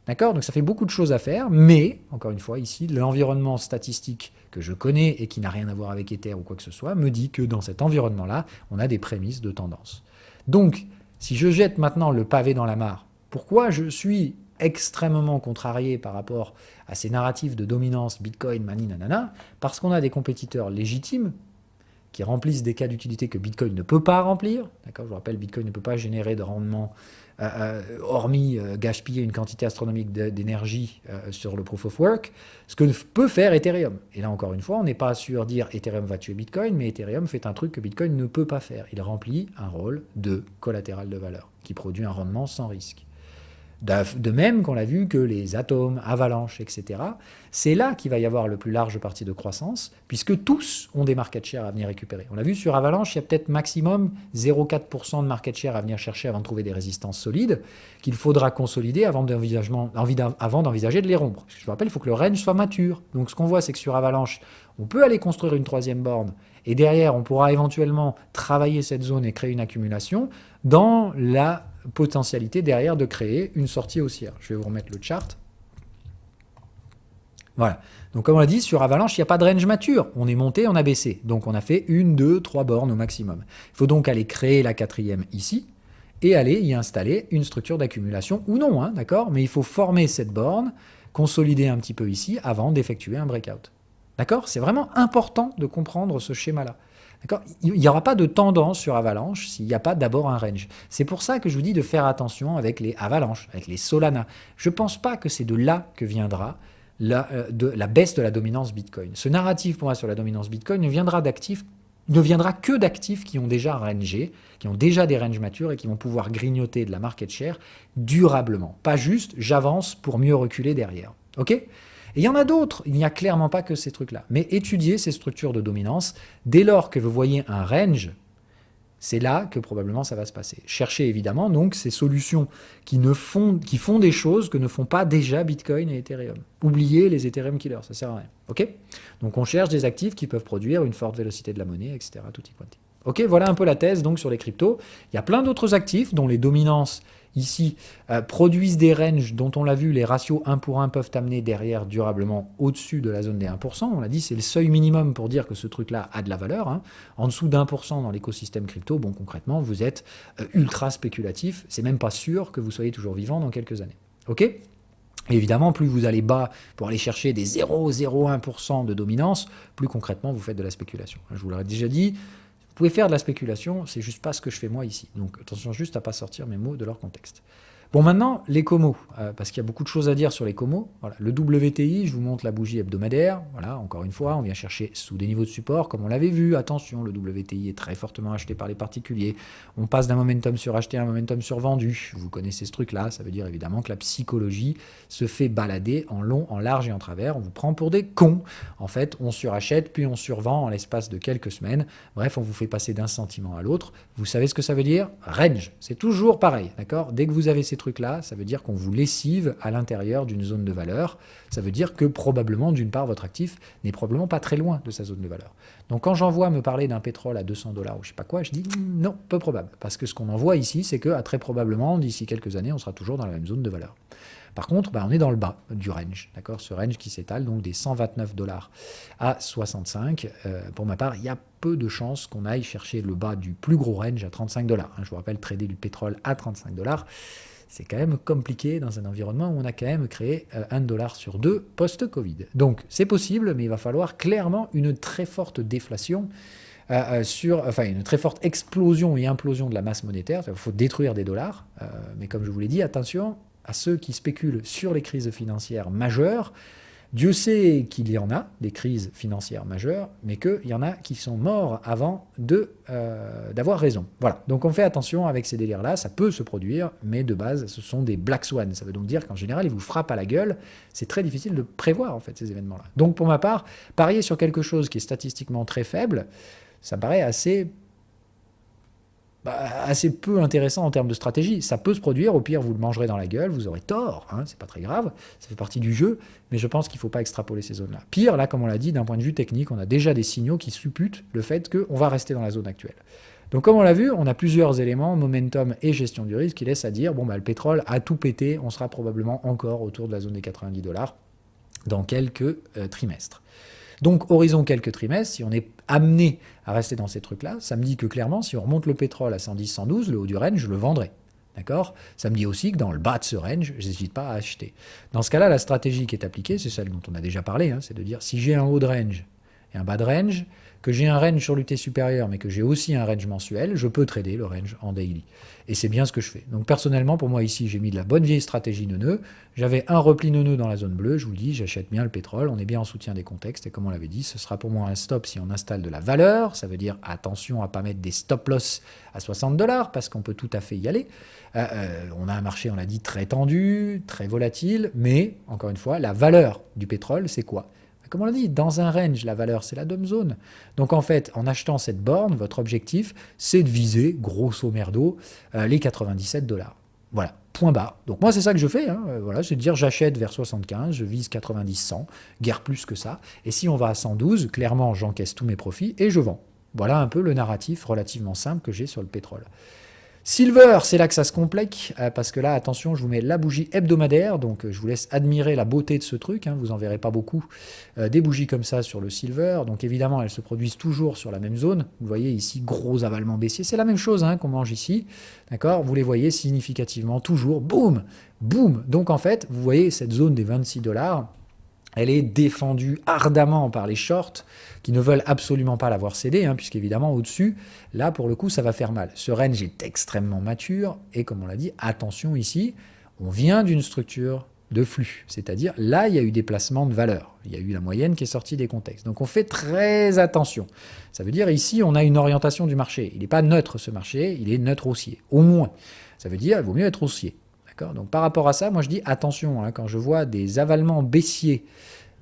D'accord ? Donc ça fait beaucoup de choses à faire, mais, encore une fois, ici, l'environnement statistique que je connais et qui n'a rien à voir avec Ether ou quoi que ce soit, me dit que dans cet environnement-là, on a des prémices de tendance. Donc, si je jette maintenant le pavé dans la mare, pourquoi je suis extrêmement contrarié par rapport à ces narratifs de dominance, Bitcoin, mani, nanana ? Parce qu'on a des compétiteurs légitimes qui remplissent des cas d'utilité que Bitcoin ne peut pas remplir. D'accord, je vous rappelle, Bitcoin ne peut pas générer de rendement hormis gaspiller une quantité astronomique d'énergie sur le proof of work, ce que peut faire Ethereum. Et là encore une fois, on n'est pas sur dire Ethereum va tuer Bitcoin, mais Ethereum fait un truc que Bitcoin ne peut pas faire. Il remplit un rôle de collatéral de valeur, qui produit un rendement sans risque. De même qu'on l'a vu que les atomes, avalanches, etc., c'est là qu'il va y avoir le plus large parti de croissance, puisque tous ont des market share à venir récupérer. On l'a vu sur Avalanche, il y a peut-être maximum 0,4% de market share à venir chercher avant de trouver des résistances solides, qu'il faudra consolider avant d'envisager de les rompre. Je vous rappelle, il faut que le range soit mature. Donc ce qu'on voit, c'est que sur Avalanche, on peut aller construire une troisième borne, et derrière, on pourra éventuellement travailler cette zone et créer une accumulation dans la potentialité derrière de créer une sortie haussière. Je vais vous remettre le chart. Voilà. Donc comme on l'a dit, sur Avalanche, il n'y a pas de range mature. On est monté, on a baissé. Donc on a fait 1, 2, 3 bornes au maximum. Il faut donc aller créer la quatrième ici et aller y installer une structure d'accumulation ou non, hein, d'accord ? Mais il faut former cette borne, consolider un petit peu ici avant d'effectuer un breakout. D'accord ? C'est vraiment important de comprendre ce schéma-là. D'accord ? Il n'y aura pas de tendance sur Avalanche s'il n'y a pas d'abord un range. C'est pour ça que je vous dis de faire attention avec les Avalanche, avec les Solana. Je ne pense pas que c'est de là que viendra la baisse de la dominance Bitcoin. Ce narratif pour moi sur la dominance Bitcoin ne viendra que d'actifs qui ont déjà rangé, qui ont déjà des ranges matures et qui vont pouvoir grignoter de la market share durablement. Pas juste j'avance pour mieux reculer derrière. Ok ? Et il y en a d'autres, il n'y a clairement pas que ces trucs-là. Mais étudiez ces structures de dominance, dès lors que vous voyez un range, c'est là que probablement ça va se passer. Cherchez évidemment donc ces solutions qui font des choses que ne font pas déjà Bitcoin et Ethereum. Oubliez les Ethereum killers, ça sert à rien. Ok ? Donc on cherche des actifs qui peuvent produire une forte vélocité de la monnaie, etc. Tutti quanti. Ok, voilà un peu la thèse donc sur les cryptos. Il y a plein d'autres actifs dont les dominances ici produisent des ranges dont on l'a vu, les ratios 1 pour 1 peuvent amener derrière durablement au-dessus de la zone des 1%. On l'a dit, c'est le seuil minimum pour dire que ce truc-là a de la valeur. Hein. En dessous d'1% dans l'écosystème crypto, bon concrètement, vous êtes ultra spéculatif. C'est même pas sûr que vous soyez toujours vivant dans quelques années. Ok ? Et évidemment, plus vous allez bas pour aller chercher des 0,01% de dominance, plus concrètement, vous faites de la spéculation. Je vous l'aurais déjà dit. Vous pouvez faire de la spéculation, c'est juste pas ce que je fais moi ici. Donc attention juste à pas sortir mes mots de leur contexte. Bon, maintenant, les comos, parce qu'il y a beaucoup de choses à dire sur les comos. Voilà, le WTI, je vous montre la bougie hebdomadaire. Voilà, encore une fois, on vient chercher sous des niveaux de support, comme on l'avait vu. Attention, le WTI est très fortement acheté par les particuliers. On passe d'un momentum suracheté à un momentum survendu. Vous connaissez ce truc-là, ça veut dire évidemment que la psychologie se fait balader en long, en large et en travers. On vous prend pour des cons. En fait, on surachète, puis on survend en l'espace de quelques semaines. Bref, on vous fait passer d'un sentiment à l'autre. Vous savez ce que ça veut dire ? Range. C'est toujours pareil, d'accord ? Dès que vous avez ces trucs-là, ça veut dire qu'on vous lessive à l'intérieur d'une zone de valeur. Ça veut dire que probablement, d'une part, votre actif n'est probablement pas très loin de sa zone de valeur. Donc quand j'en vois me parler d'un pétrole à 200 $ ou je sais pas quoi, je dis non, peu probable. Parce que ce qu'on en voit ici, c'est que très probablement, d'ici quelques années, on sera toujours dans la même zone de valeur. Par contre, on est dans le bas du range, d'accord ? Ce range qui s'étale donc des 129 $ à 65. Pour ma part, il y a peu de chances qu'on aille chercher le bas du plus gros range à 35 $. Je vous rappelle, trader du pétrole à 35 $, c'est quand même compliqué dans un environnement où on a quand même créé $1 sur 2 post-Covid. Donc c'est possible, mais il va falloir clairement une très forte déflation, une très forte explosion et implosion de la masse monétaire. Il faut détruire des dollars, mais comme je vous l'ai dit, attention à ceux qui spéculent sur les crises financières majeures. Dieu sait qu'il y en a, des crises financières majeures, mais qu'il y en a qui sont morts avant d'avoir raison. Voilà, donc on fait attention avec ces délires-là, ça peut se produire, mais de base, ce sont des black swans. Ça veut donc dire qu'en général, ils vous frappent à la gueule. C'est très difficile de prévoir, en fait, ces événements-là. Donc pour ma part, parier sur quelque chose qui est statistiquement très faible, ça me paraît assez peu intéressant en termes de stratégie. Ça peut se produire, au pire vous le mangerez dans la gueule, vous aurez tort, hein, c'est pas très grave, ça fait partie du jeu, mais je pense qu'il ne faut pas extrapoler ces zones-là. Pire, là, comme on l'a dit, d'un point de vue technique, on a déjà des signaux qui supputent le fait qu'on va rester dans la zone actuelle. Donc comme on l'a vu, on a plusieurs éléments, momentum et gestion du risque, qui laissent à dire, le pétrole a tout pété, on sera probablement encore autour de la zone des 90 $ dans quelques trimestres. Donc, horizon quelques trimestres, si on est amené à rester dans ces trucs-là, ça me dit que clairement, si on remonte le pétrole à 110, 112, le haut du range, je le vendrai. D'accord ? Ça me dit aussi que dans le bas de ce range, je n'hésite pas à acheter. Dans ce cas-là, la stratégie qui est appliquée, c'est celle dont on a déjà parlé, c'est de dire, si j'ai un haut de range et un bas de range, que j'ai un range sur l'UT supérieur, mais que j'ai aussi un range mensuel, je peux trader le range en daily. Et c'est bien ce que je fais. Donc personnellement, pour moi ici, j'ai mis de la bonne vieille stratégie neuneu. J'avais un repli neuneu dans la zone bleue, je vous le dis, j'achète bien le pétrole, on est bien en soutien des contextes, et comme on l'avait dit, ce sera pour moi un stop si on installe de la valeur, ça veut dire attention à ne pas mettre des stop-loss à 60$, parce qu'on peut tout à fait y aller. On a un marché, on l'a dit, très tendu, très volatile, mais, encore une fois, la valeur du pétrole, c'est quoi ? Comme on l'a dit, dans un range, la valeur, c'est la dumb zone. Donc en fait, en achetant cette borne, votre objectif, c'est de viser, grosso merdo, les 97$. Voilà, point barre. Donc moi, c'est ça que je fais. Voilà, c'est de dire, j'achète vers 75, je vise 90-100, guère plus que ça. Et si on va à 112, clairement, j'encaisse tous mes profits et je vends. Voilà un peu le narratif relativement simple que j'ai sur le pétrole. Silver, c'est là que ça se complique, parce que là, attention, je vous mets la bougie hebdomadaire, donc je vous laisse admirer la beauté de ce truc, vous n'en verrez pas beaucoup, des bougies comme ça sur le silver, donc évidemment, elles se produisent toujours sur la même zone, vous voyez ici, gros avalement baissier, c'est la même chose qu'on mange ici, d'accord, vous les voyez significativement, toujours, boum, boum, donc en fait, vous voyez cette zone des 26$, elle est défendue ardemment par les shorts qui ne veulent absolument pas l'avoir cédé, puisqu'évidemment, au-dessus, là, pour le coup, ça va faire mal. Ce range est extrêmement mature, et comme on l'a dit, attention ici, on vient d'une structure de flux, c'est-à-dire là, il y a eu des placements de valeur. Il y a eu la moyenne qui est sortie des contextes. Donc, on fait très attention. Ça veut dire, ici, on a une orientation du marché. Il n'est pas neutre, ce marché, il est neutre haussier, au moins. Ça veut dire, il vaut mieux être haussier. Donc par rapport à ça, moi je dis attention, quand je vois des avalements baissiers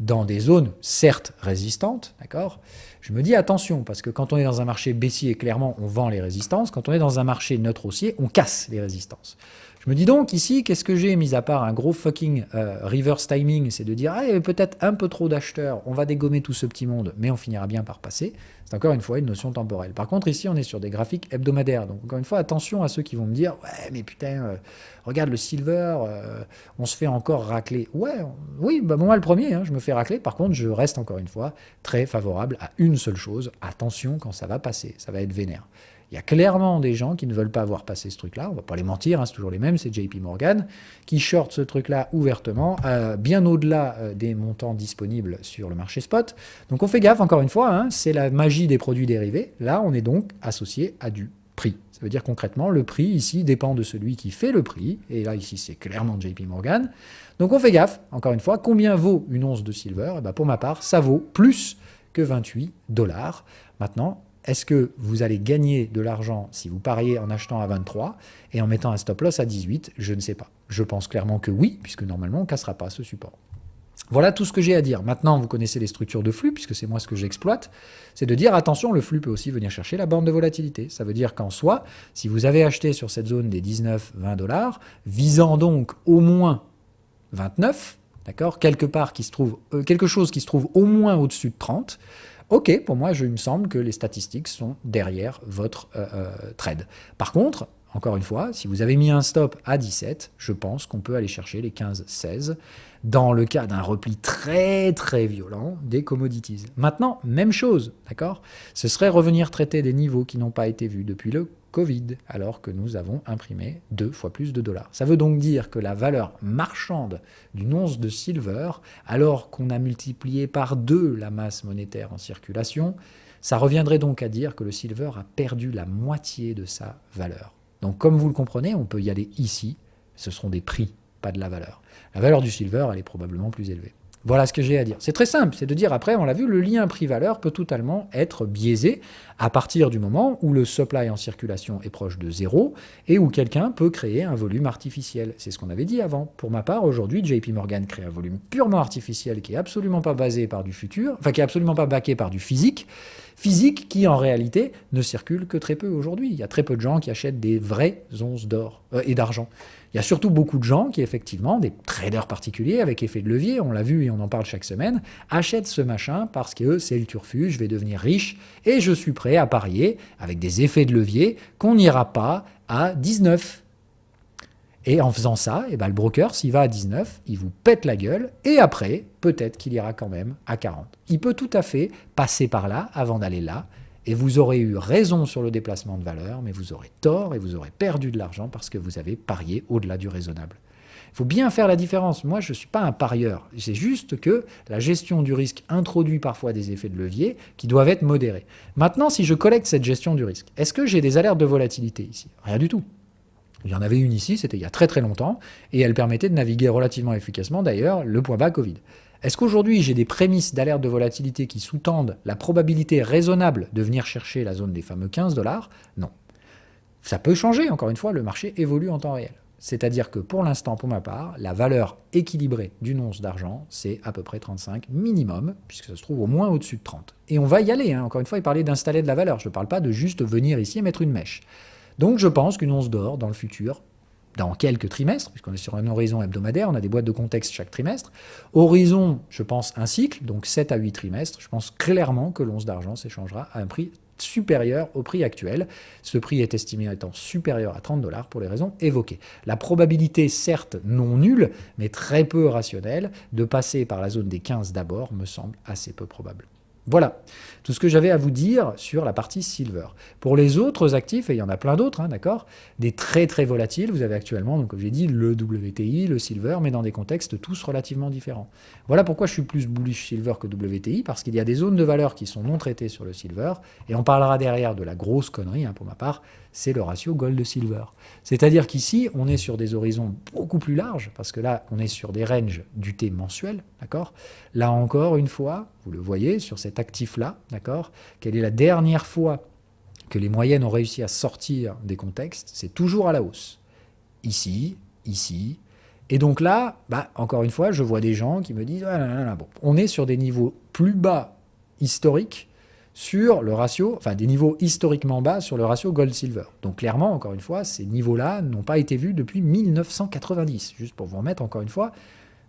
dans des zones certes résistantes, d'accord, je me dis attention, parce que quand on est dans un marché baissier, clairement on vend les résistances, quand on est dans un marché neutre haussier, on casse les résistances. Je me dis donc ici, qu'est-ce que j'ai, mis à part un gros fucking reverse timing, c'est de dire, il y avait peut-être un peu trop d'acheteurs, on va dégommer tout ce petit monde, mais on finira bien par passer. C'est encore une fois une notion temporelle. Par contre, ici, on est sur des graphiques hebdomadaires. Donc, encore une fois, attention à ceux qui vont me dire, ouais, mais putain, regarde le silver, on se fait encore racler. Ouais, oui, moi le premier, je me fais racler. Par contre, je reste encore une fois très favorable à une seule chose. Attention quand ça va passer, ça va être vénère. Il y a clairement des gens qui ne veulent pas voir passer ce truc-là, on ne va pas les mentir, c'est toujours les mêmes, c'est JP Morgan, qui short ce truc-là ouvertement, bien au-delà des montants disponibles sur le marché spot. Donc on fait gaffe, encore une fois, c'est la magie des produits dérivés. Là, on est donc associé à du prix. Ça veut dire concrètement, le prix ici dépend de celui qui fait le prix, et là ici c'est clairement JP Morgan. Donc on fait gaffe, encore une fois, combien vaut une once de silver ? Pour ma part, ça vaut plus que 28$. Maintenant, est-ce que vous allez gagner de l'argent si vous pariez en achetant à 23 et en mettant un stop-loss à 18 ? Je ne sais pas. Je pense clairement que oui, puisque normalement, on ne cassera pas ce support. Voilà tout ce que j'ai à dire. Maintenant, vous connaissez les structures de flux, puisque c'est moi ce que j'exploite. C'est de dire, attention, le flux peut aussi venir chercher la borne de volatilité. Ça veut dire qu'en soi, si vous avez acheté sur cette zone des 19-20$, visant donc au moins 29, d'accord, quelque chose qui se trouve au moins au-dessus de 30, ok, pour moi, il me semble que les statistiques sont derrière votre trade. Par contre, encore une fois, si vous avez mis un stop à 17, je pense qu'on peut aller chercher les 15-16 dans le cas d'un repli très très violent des commodities. Maintenant, même chose, d'accord ? Ce serait revenir traiter des niveaux qui n'ont pas été vus depuis le Covid, alors que nous avons imprimé 2 fois plus de dollars. Ça veut donc dire que la valeur marchande d'une once de silver, alors qu'on a multiplié par 2 la masse monétaire en circulation, ça reviendrait donc à dire que le silver a perdu la moitié de sa valeur. Donc comme vous le comprenez, on peut y aller ici, ce seront des prix, pas de la valeur. La valeur du silver, elle est probablement plus élevée. Voilà ce que j'ai à dire. C'est très simple, c'est de dire après, on l'a vu, le lien prix-valeur peut totalement être biaisé à partir du moment où le supply en circulation est proche de 0 et où quelqu'un peut créer un volume artificiel. C'est ce qu'on avait dit avant. Pour ma part, aujourd'hui, JP Morgan crée un volume purement artificiel qui est absolument pas basé par du futur, qui est absolument pas backé par du physique qui en réalité ne circule que très peu aujourd'hui. Il y a très peu de gens qui achètent des vraies onces d'or et d'argent. Il y a surtout beaucoup de gens qui, effectivement, des traders particuliers avec effet de levier, on l'a vu et on en parle chaque semaine, achètent ce machin parce que c'est le turfu, je vais devenir riche et je suis prêt à parier avec des effets de levier qu'on n'ira pas à 19. Et en faisant ça, le broker, s'il va à 19, il vous pète la gueule et après, peut-être qu'il ira quand même à 40. Il peut tout à fait passer par là avant d'aller là. Et vous aurez eu raison sur le déplacement de valeur, mais vous aurez tort et vous aurez perdu de l'argent parce que vous avez parié au-delà du raisonnable. Il faut bien faire la différence. Moi, je ne suis pas un parieur. C'est juste que la gestion du risque introduit parfois des effets de levier qui doivent être modérés. Maintenant, si je collecte cette gestion du risque, est-ce que j'ai des alertes de volatilité ici? Rien du tout. Il y en avait une ici, c'était il y a très très longtemps, et elle permettait de naviguer relativement efficacement d'ailleurs le point bas Covid. Est-ce qu'aujourd'hui j'ai des prémices d'alerte de volatilité qui sous-tendent la probabilité raisonnable de venir chercher la zone des fameux 15 $? Non. Ça peut changer, encore une fois, le marché évolue en temps réel. C'est-à-dire que pour l'instant, pour ma part, la valeur équilibrée d'une once d'argent, c'est à peu près 35 minimum, puisque ça se trouve au moins au-dessus de 30. Et on va y aller, hein. Encore une fois, il parlait d'installer de la valeur. Je ne parle pas de juste venir ici et mettre une mèche. Donc je pense qu'une once d'or, dans le futur, dans quelques trimestres, puisqu'on est sur un horizon hebdomadaire, on a des boîtes de contexte chaque trimestre, horizon, je pense, un cycle, donc 7 à 8 trimestres, je pense clairement que l'once d'argent s'échangera à un prix supérieur au prix actuel. Ce prix est estimé étant supérieur à 30 $ pour les raisons évoquées. La probabilité, certes non nulle, mais très peu rationnelle, de passer par la zone des 15 d'abord me semble assez peu probable. Voilà, tout ce que j'avais à vous dire sur la partie silver. Pour les autres actifs, et il y en a plein d'autres, hein, d'accord, des très très volatiles, vous avez actuellement, donc, comme j'ai dit, le WTI, le silver, mais dans des contextes tous relativement différents. Voilà pourquoi je suis plus bullish silver que WTI, parce qu'il y a des zones de valeur qui sont non traitées sur le silver, et on parlera derrière de la grosse connerie, hein, pour ma part, c'est le ratio gold-silver. C'est-à-dire qu'ici, on est sur des horizons beaucoup plus larges, parce que là, on est sur des ranges du T mensuel, d'accord. Là encore, une fois, vous le voyez, sur cet actif-là, d'accord, quelle est la dernière fois que les moyennes ont réussi à sortir des contextes? C'est toujours à la hausse. Ici, ici. Et donc là, encore une fois, je vois des gens qui me disent bon, on est sur des niveaux plus bas historiques sur le ratio, enfin des niveaux historiquement bas sur le ratio gold-silver. Donc clairement, encore une fois, ces niveaux-là n'ont pas été vus depuis 1990, juste pour vous remettre encore une fois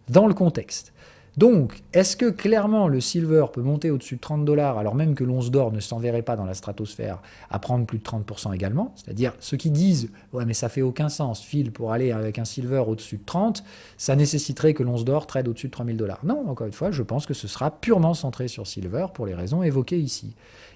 dans le contexte. Donc, est-ce que clairement le silver peut monter au-dessus de 30 $ alors même que l'once d'or ne s'enverrait pas dans la stratosphère à prendre plus de 30% également? C'est-à-dire ceux qui disent « ouais mais ça fait aucun sens, Phil, pour aller avec un silver au-dessus de 30, ça nécessiterait que l'once d'or trade au-dessus de 3000 $. » Non, encore une fois, je pense que ce sera purement centré sur silver pour les raisons évoquées ici.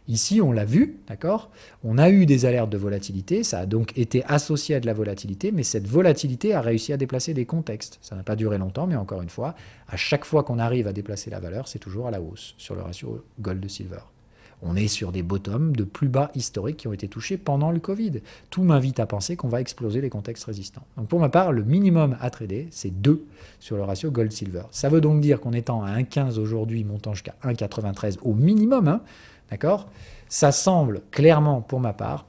Ici, on l'a vu, d'accord? On a eu des alertes de volatilité, ça a donc été associé à de la volatilité, mais cette volatilité a réussi à déplacer des contextes. Ça n'a pas duré longtemps, mais encore une fois, à chaque fois qu'on arrive à déplacer la valeur, c'est toujours à la hausse sur le ratio gold-silver. On est sur des bottoms de plus bas historiques qui ont été touchés pendant le Covid. Tout m'invite à penser qu'on va exploser les contextes résistants. Donc pour ma part, le minimum à trader, c'est 2 sur le ratio gold-silver. Ça veut donc dire qu'en étant à 1,15 aujourd'hui, montant jusqu'à 1,93 au minimum, hein, d'accord? Ça semble clairement, pour ma part,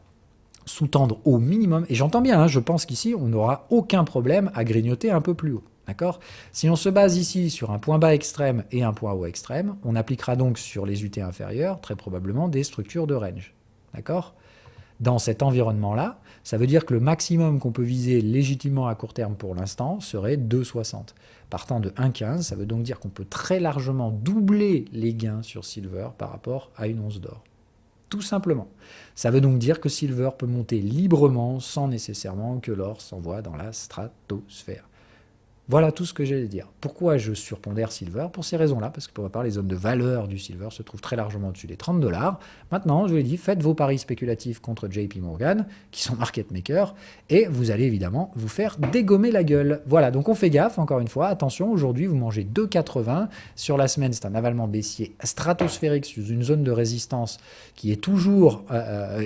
sous-tendre au minimum. Et j'entends bien, hein, je pense qu'ici, on n'aura aucun problème à grignoter un peu plus haut. D'accord? Si on se base ici sur un point bas extrême et un point haut extrême, on appliquera donc sur les UT inférieures, très probablement, des structures de range. D'accord? Dans cet environnement-là, ça veut dire que le maximum qu'on peut viser légitimement à court terme pour l'instant serait 2,60. Partant de 1,15, ça veut donc dire qu'on peut très largement doubler les gains sur silver par rapport à une once d'or. Tout simplement. Ça veut donc dire que silver peut monter librement sans nécessairement que l'or s'envoie dans la stratosphère. Voilà tout ce que j'allais dire. Pourquoi je surpondère silver? Pour ces raisons-là, parce que pour ma part, les zones de valeur du silver se trouvent très largement au-dessus des 30 $. Maintenant, je vous l'ai dit, faites vos paris spéculatifs contre JP Morgan, qui sont market makers, et vous allez évidemment vous faire dégommer la gueule. Voilà, donc on fait gaffe, encore une fois. Attention, aujourd'hui, vous mangez 2,80. Sur la semaine, c'est un avalement baissier stratosphérique sous une zone de résistance qui est toujours,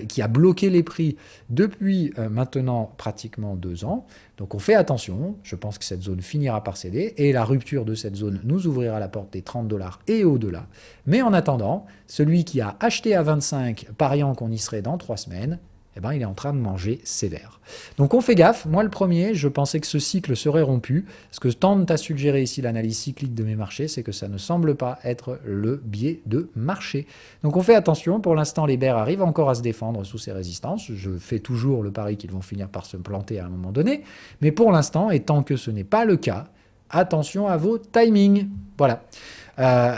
qui a bloqué les prix depuis maintenant pratiquement 2 ans. Donc on fait attention, je pense que cette zone finira par céder, et la rupture de cette zone nous ouvrira la porte des 30 $ et au-delà. Mais en attendant, celui qui a acheté à 25, pariant qu'on y serait dans 3 semaines, eh ben, il est en train de manger sévère. Donc on fait gaffe. Moi, le premier, je pensais que ce cycle serait rompu. Ce que tente à suggérer ici l'analyse cyclique de mes marchés, c'est que ça ne semble pas être le biais de marché. Donc on fait attention. Pour l'instant, les bears arrivent encore à se défendre sous ces résistances. Je fais toujours le pari qu'ils vont finir par se planter à un moment donné. Mais pour l'instant, et tant que ce n'est pas le cas, attention à vos timings. Voilà.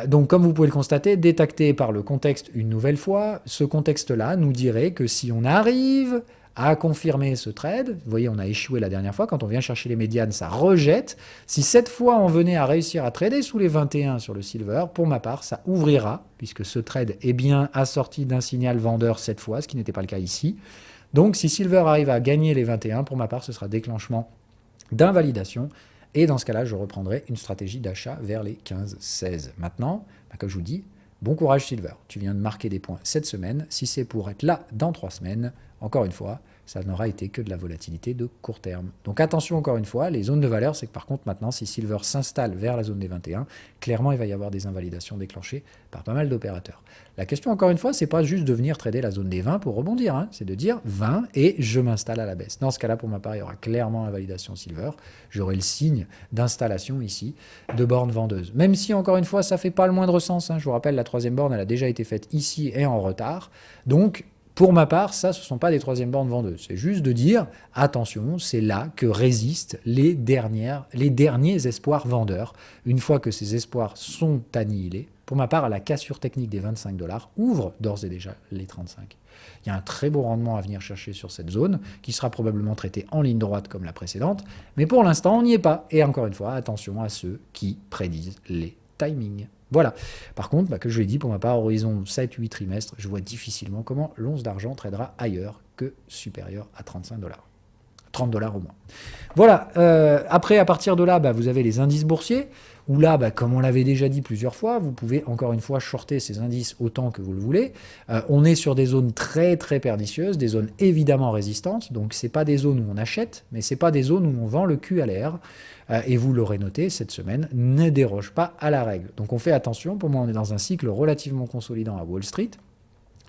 Donc, comme vous pouvez le constater, détecté par le contexte une nouvelle fois, ce contexte-là nous dirait que si on arrive à confirmer ce trade, vous voyez, on a échoué la dernière fois, quand on vient chercher les médianes, ça rejette. Si cette fois, on venait à réussir à trader sous les 21 sur le silver, pour ma part, ça ouvrira, puisque ce trade est bien assorti d'un signal vendeur cette fois, ce qui n'était pas le cas ici. Donc, si silver arrive à gagner les 21, pour ma part, ce sera déclenchement d'invalidation Et dans ce cas-là, je reprendrai une stratégie d'achat vers les 15-16. Maintenant, comme je vous dis, bon courage Silver. Tu viens de marquer des points cette semaine. Si c'est pour être là dans 3 semaines, encore une fois, ça n'aura été que de la volatilité de court terme. Donc attention encore une fois, les zones de valeur, c'est que par contre maintenant, si Silver s'installe vers la zone des 21, clairement il va y avoir des invalidations déclenchées par pas mal d'opérateurs. La question encore une fois, c'est pas juste de venir trader la zone des 20 pour rebondir, hein, c'est de dire 20 et je m'installe à la baisse. Dans ce cas-là, pour ma part, il y aura clairement invalidation Silver. J'aurai le signe d'installation ici de borne vendeuse. Même si encore une fois, ça fait pas le moindre sens, hein. Je vous rappelle, la troisième borne, elle a déjà été faite ici et en retard. Donc, pour ma part, ça, ce ne sont pas des troisième bornes vendeuses. C'est juste de dire, attention, c'est là que résistent les derniers espoirs vendeurs. Une fois que ces espoirs sont annihilés, pour ma part, la cassure technique des 25 $ ouvre d'ores et déjà les 35. Il y a un très beau rendement à venir chercher sur cette zone, qui sera probablement traité en ligne droite comme la précédente. Mais pour l'instant, on n'y est pas. Et encore une fois, attention à ceux qui prédisent les timings. Voilà. Par contre, comme je l'ai dit, pour ma part, horizon 7-8 trimestres, je vois difficilement comment l'once d'argent tradera ailleurs que supérieur à 35 $. 30 $ au moins. Voilà. Après, à partir de là, vous avez les indices boursiers, où là, comme on l'avait déjà dit plusieurs fois, vous pouvez encore une fois shorter ces indices autant que vous le voulez. On est sur des zones très très pernicieuses, des zones évidemment résistantes, donc c'est pas des zones où on achète, mais c'est pas des zones où on vend le cul à l'air. Et vous l'aurez noté, cette semaine ne déroge pas à la règle. Donc on fait attention, pour moi on est dans un cycle relativement consolidant à Wall Street,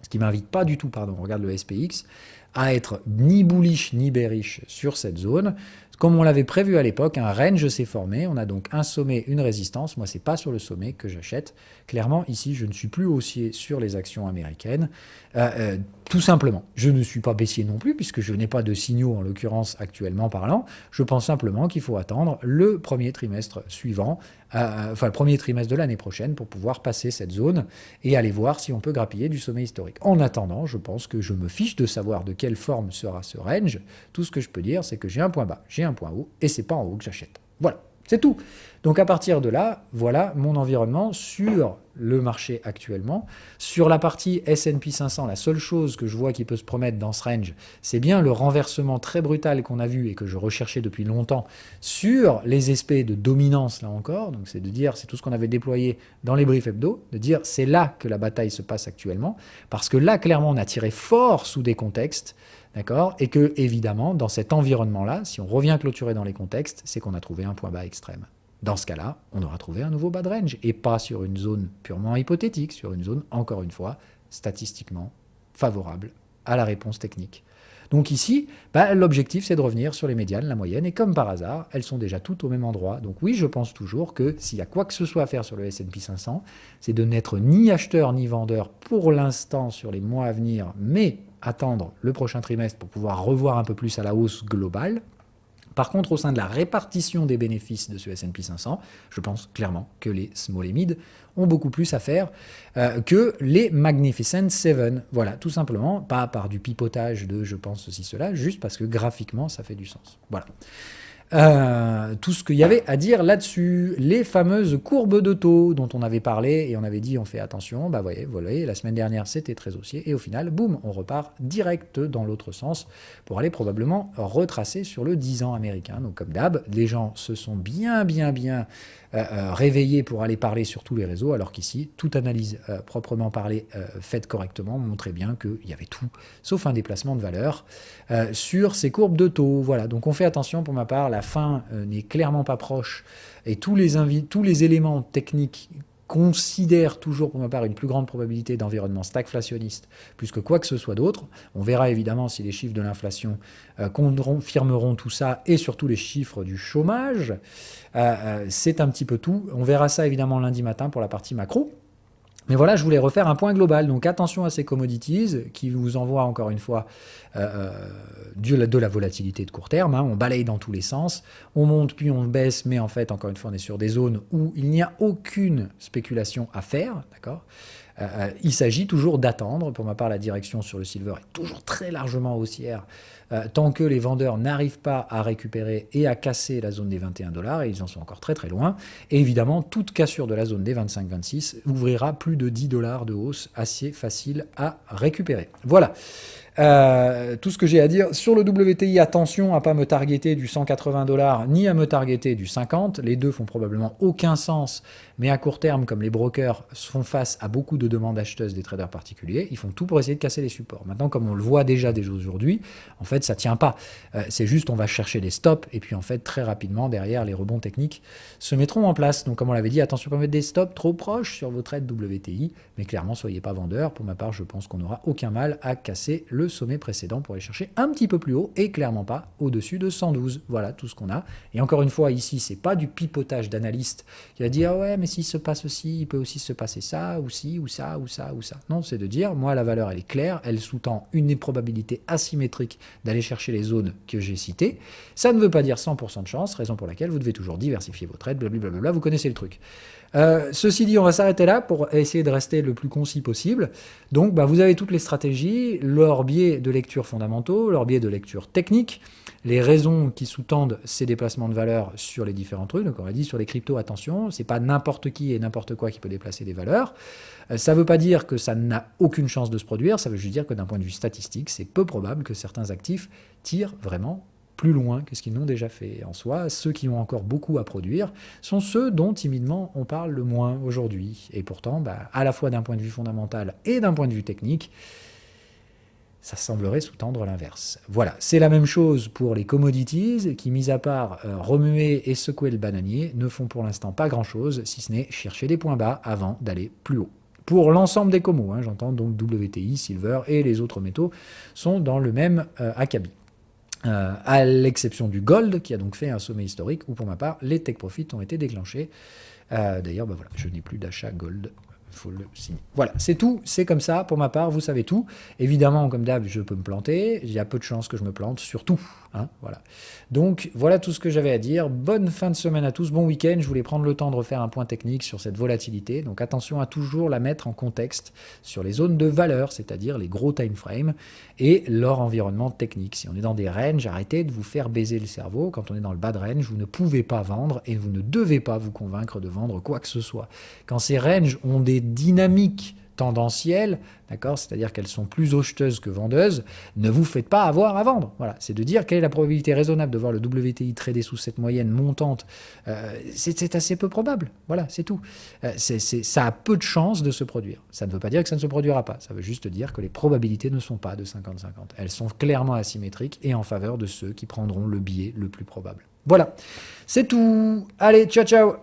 ce qui ne m'invite pas du tout, on regarde le SPX, à être ni bullish ni bearish sur cette zone. Comme on l'avait prévu à l'époque, un range s'est formé, on a donc un sommet, une résistance. Moi, ce n'est pas sur le sommet que j'achète. Clairement, ici, je ne suis plus haussier sur les actions américaines. Tout simplement, je ne suis pas baissier non plus, puisque je n'ai pas de signaux, en l'occurrence, actuellement parlant. Je pense simplement qu'il faut attendre le premier trimestre suivant, le premier trimestre de l'année prochaine, pour pouvoir passer cette zone et aller voir si on peut grappiller du sommet historique. En attendant, je pense que je me fiche de savoir de quelle forme sera ce range. Tout ce que je peux dire, c'est que j'ai un point bas, j'ai un point haut, et c'est pas en haut que j'achète. Voilà, c'est tout. Donc à partir de là, voilà mon environnement sur le marché actuellement. Sur la partie S&P 500, la seule chose que je vois qui peut se promettre dans ce range, c'est bien le renversement très brutal qu'on a vu et que je recherchais depuis longtemps sur les aspects de dominance, là encore. Donc c'est de dire, c'est tout ce qu'on avait déployé dans les briefs hebdo, de dire c'est là que la bataille se passe actuellement, parce que là, clairement, on a tiré fort sous des contextes. D'accord. Et que, évidemment, dans cet environnement-là, si on revient clôturer dans les contextes, c'est qu'on a trouvé un point bas extrême. Dans ce cas-là, on aura trouvé un nouveau bas de range, et pas sur une zone purement hypothétique, sur une zone, encore une fois, statistiquement favorable à la réponse technique. Donc ici, l'objectif, c'est de revenir sur les médianes, la moyenne, et comme par hasard, elles sont déjà toutes au même endroit. Donc oui, je pense toujours que s'il y a quoi que ce soit à faire sur le S&P 500, c'est de n'être ni acheteur ni vendeur pour l'instant sur les mois à venir, mais attendre le prochain trimestre pour pouvoir revoir un peu plus à la hausse globale. Par contre, au sein de la répartition des bénéfices de ce S&P 500, je pense clairement que les small et mid ont beaucoup plus à faire que les Magnificent Seven. Voilà, tout simplement, pas par du pipotage de je pense ceci, cela, juste parce que graphiquement, ça fait du sens. Voilà. Tout ce qu'il y avait à dire là-dessus, les fameuses courbes de taux dont on avait parlé et on avait dit on fait attention, voyez, la semaine dernière c'était très haussier et au final, boum, on repart direct dans l'autre sens pour aller probablement retracer sur le 10 ans américain. Donc comme d'hab, les gens se sont bien réveillés pour aller parler sur tous les réseaux, alors qu'ici, toute analyse proprement parlée faite correctement montrait bien qu'il y avait tout, sauf un déplacement de valeur sur ces courbes de taux. Voilà, donc on fait attention pour ma part, la fin n'est clairement pas proche, et tous les éléments techniques considèrent toujours pour ma part une plus grande probabilité d'environnement stagflationniste plus que quoi que ce soit d'autre. On verra évidemment si les chiffres de l'inflation confirmeront tout ça et surtout les chiffres du chômage. C'est un petit peu tout. On verra ça évidemment lundi matin pour la partie macro. Mais voilà, je voulais refaire un point global. Donc attention à ces commodities qui vous envoient encore une fois de la volatilité de court terme. On balaye dans tous les sens. On monte puis on baisse, mais en fait, encore une fois, on est sur des zones où il n'y a aucune spéculation à faire. D'accord ? Il s'agit toujours d'attendre. Pour ma part, la direction sur le silver est toujours très largement haussière tant que les vendeurs n'arrivent pas à récupérer et à casser la zone des 21 $, et ils en sont encore très très loin. Et évidemment, toute cassure de la zone des 25-26 ouvrira plus de 10 $ de hausse assez facile à récupérer. Voilà. Tout ce que j'ai à dire sur le WTI, attention à pas me targeter du 180 $ ni à me targeter du 50. Les deux font probablement aucun sens, mais à court terme, comme les brokers font face à beaucoup de demandes acheteuses des traders particuliers, ils font tout pour essayer de casser les supports. Maintenant, comme on le voit déjà aujourd'hui, en fait, ça tient pas. C'est juste, on va chercher des stops, et puis en fait, très rapidement, derrière, les rebonds techniques se mettront en place. Donc, comme on l'avait dit, attention à pas mettre des stops trop proches sur vos trades WTI, mais clairement, soyez pas vendeurs. Pour ma part, je pense qu'on n'aura aucun mal à casser le sommet précédent pour aller chercher un petit peu plus haut et clairement pas au-dessus de 112. Voilà tout ce qu'on a. Et encore une fois, ici, c'est pas du pipotage d'analyste qui va dire ah ouais, mais s'il se passe ceci, il peut aussi se passer ça, ou ci, ou ça, ou ça, ou ça. Non, c'est de dire moi, la valeur, elle est claire, elle sous-tend une probabilité asymétrique d'aller chercher les zones que j'ai citées. Ça ne veut pas dire 100% de chance, raison pour laquelle vous devez toujours diversifier vos trades, blablabla, vous connaissez le truc. Ceci dit, on va s'arrêter là pour essayer de rester le plus concis possible. Donc, vous avez toutes les stratégies, leurs biais de lecture fondamentaux, leurs biais de lecture technique, les raisons qui sous-tendent ces déplacements de valeur sur les différents trucs. Donc, on a dit sur les cryptos, attention, c'est pas n'importe qui et n'importe quoi qui peut déplacer des valeurs. Ça ne veut pas dire que ça n'a aucune chance de se produire, ça veut juste dire que d'un point de vue statistique, c'est peu probable que certains actifs tirent vraiment plus loin que ce qu'ils n'ont déjà fait. En soi, ceux qui ont encore beaucoup à produire sont ceux dont timidement on parle le moins aujourd'hui. Et pourtant, à la fois d'un point de vue fondamental et d'un point de vue technique, ça semblerait sous-tendre l'inverse. Voilà, c'est la même chose pour les commodities qui, mis à part remuer et secouer le bananier, ne font pour l'instant pas grand-chose, si ce n'est chercher des points bas avant d'aller plus haut. Pour l'ensemble des commos, j'entends donc WTI, Silver et les autres métaux sont dans le même acabit. À l'exception du gold, qui a donc fait un sommet historique, où pour ma part, les take profits ont été déclenchés. D'ailleurs, voilà, je n'ai plus d'achat gold. Il faut le signer. Voilà, c'est tout, c'est comme ça, pour ma part, vous savez tout. Évidemment, comme d'hab, je peux me planter, il y a peu de chances que je me plante, surtout. Voilà. Donc, voilà tout ce que j'avais à dire. Bonne fin de semaine à tous, bon week-end. Je voulais prendre le temps de refaire un point technique sur cette volatilité. Donc, attention à toujours la mettre en contexte sur les zones de valeur, c'est-à-dire les gros time frames, et leur environnement technique. Si on est dans des ranges, arrêtez de vous faire baiser le cerveau. Quand on est dans le bas de range, vous ne pouvez pas vendre et vous ne devez pas vous convaincre de vendre quoi que ce soit. Quand ces ranges ont des dynamiques tendancielles, d'accord, c'est-à-dire qu'elles sont plus acheteuses que vendeuses, ne vous faites pas avoir à vendre. Voilà, c'est de dire quelle est la probabilité raisonnable de voir le WTI trader sous cette moyenne montante. C'est assez peu probable. Voilà, c'est tout. Ça a peu de chances de se produire. Ça ne veut pas dire que ça ne se produira pas. Ça veut juste dire que les probabilités ne sont pas de 50-50. Elles sont clairement asymétriques et en faveur de ceux qui prendront le biais le plus probable. Voilà, c'est tout. Allez, ciao, ciao.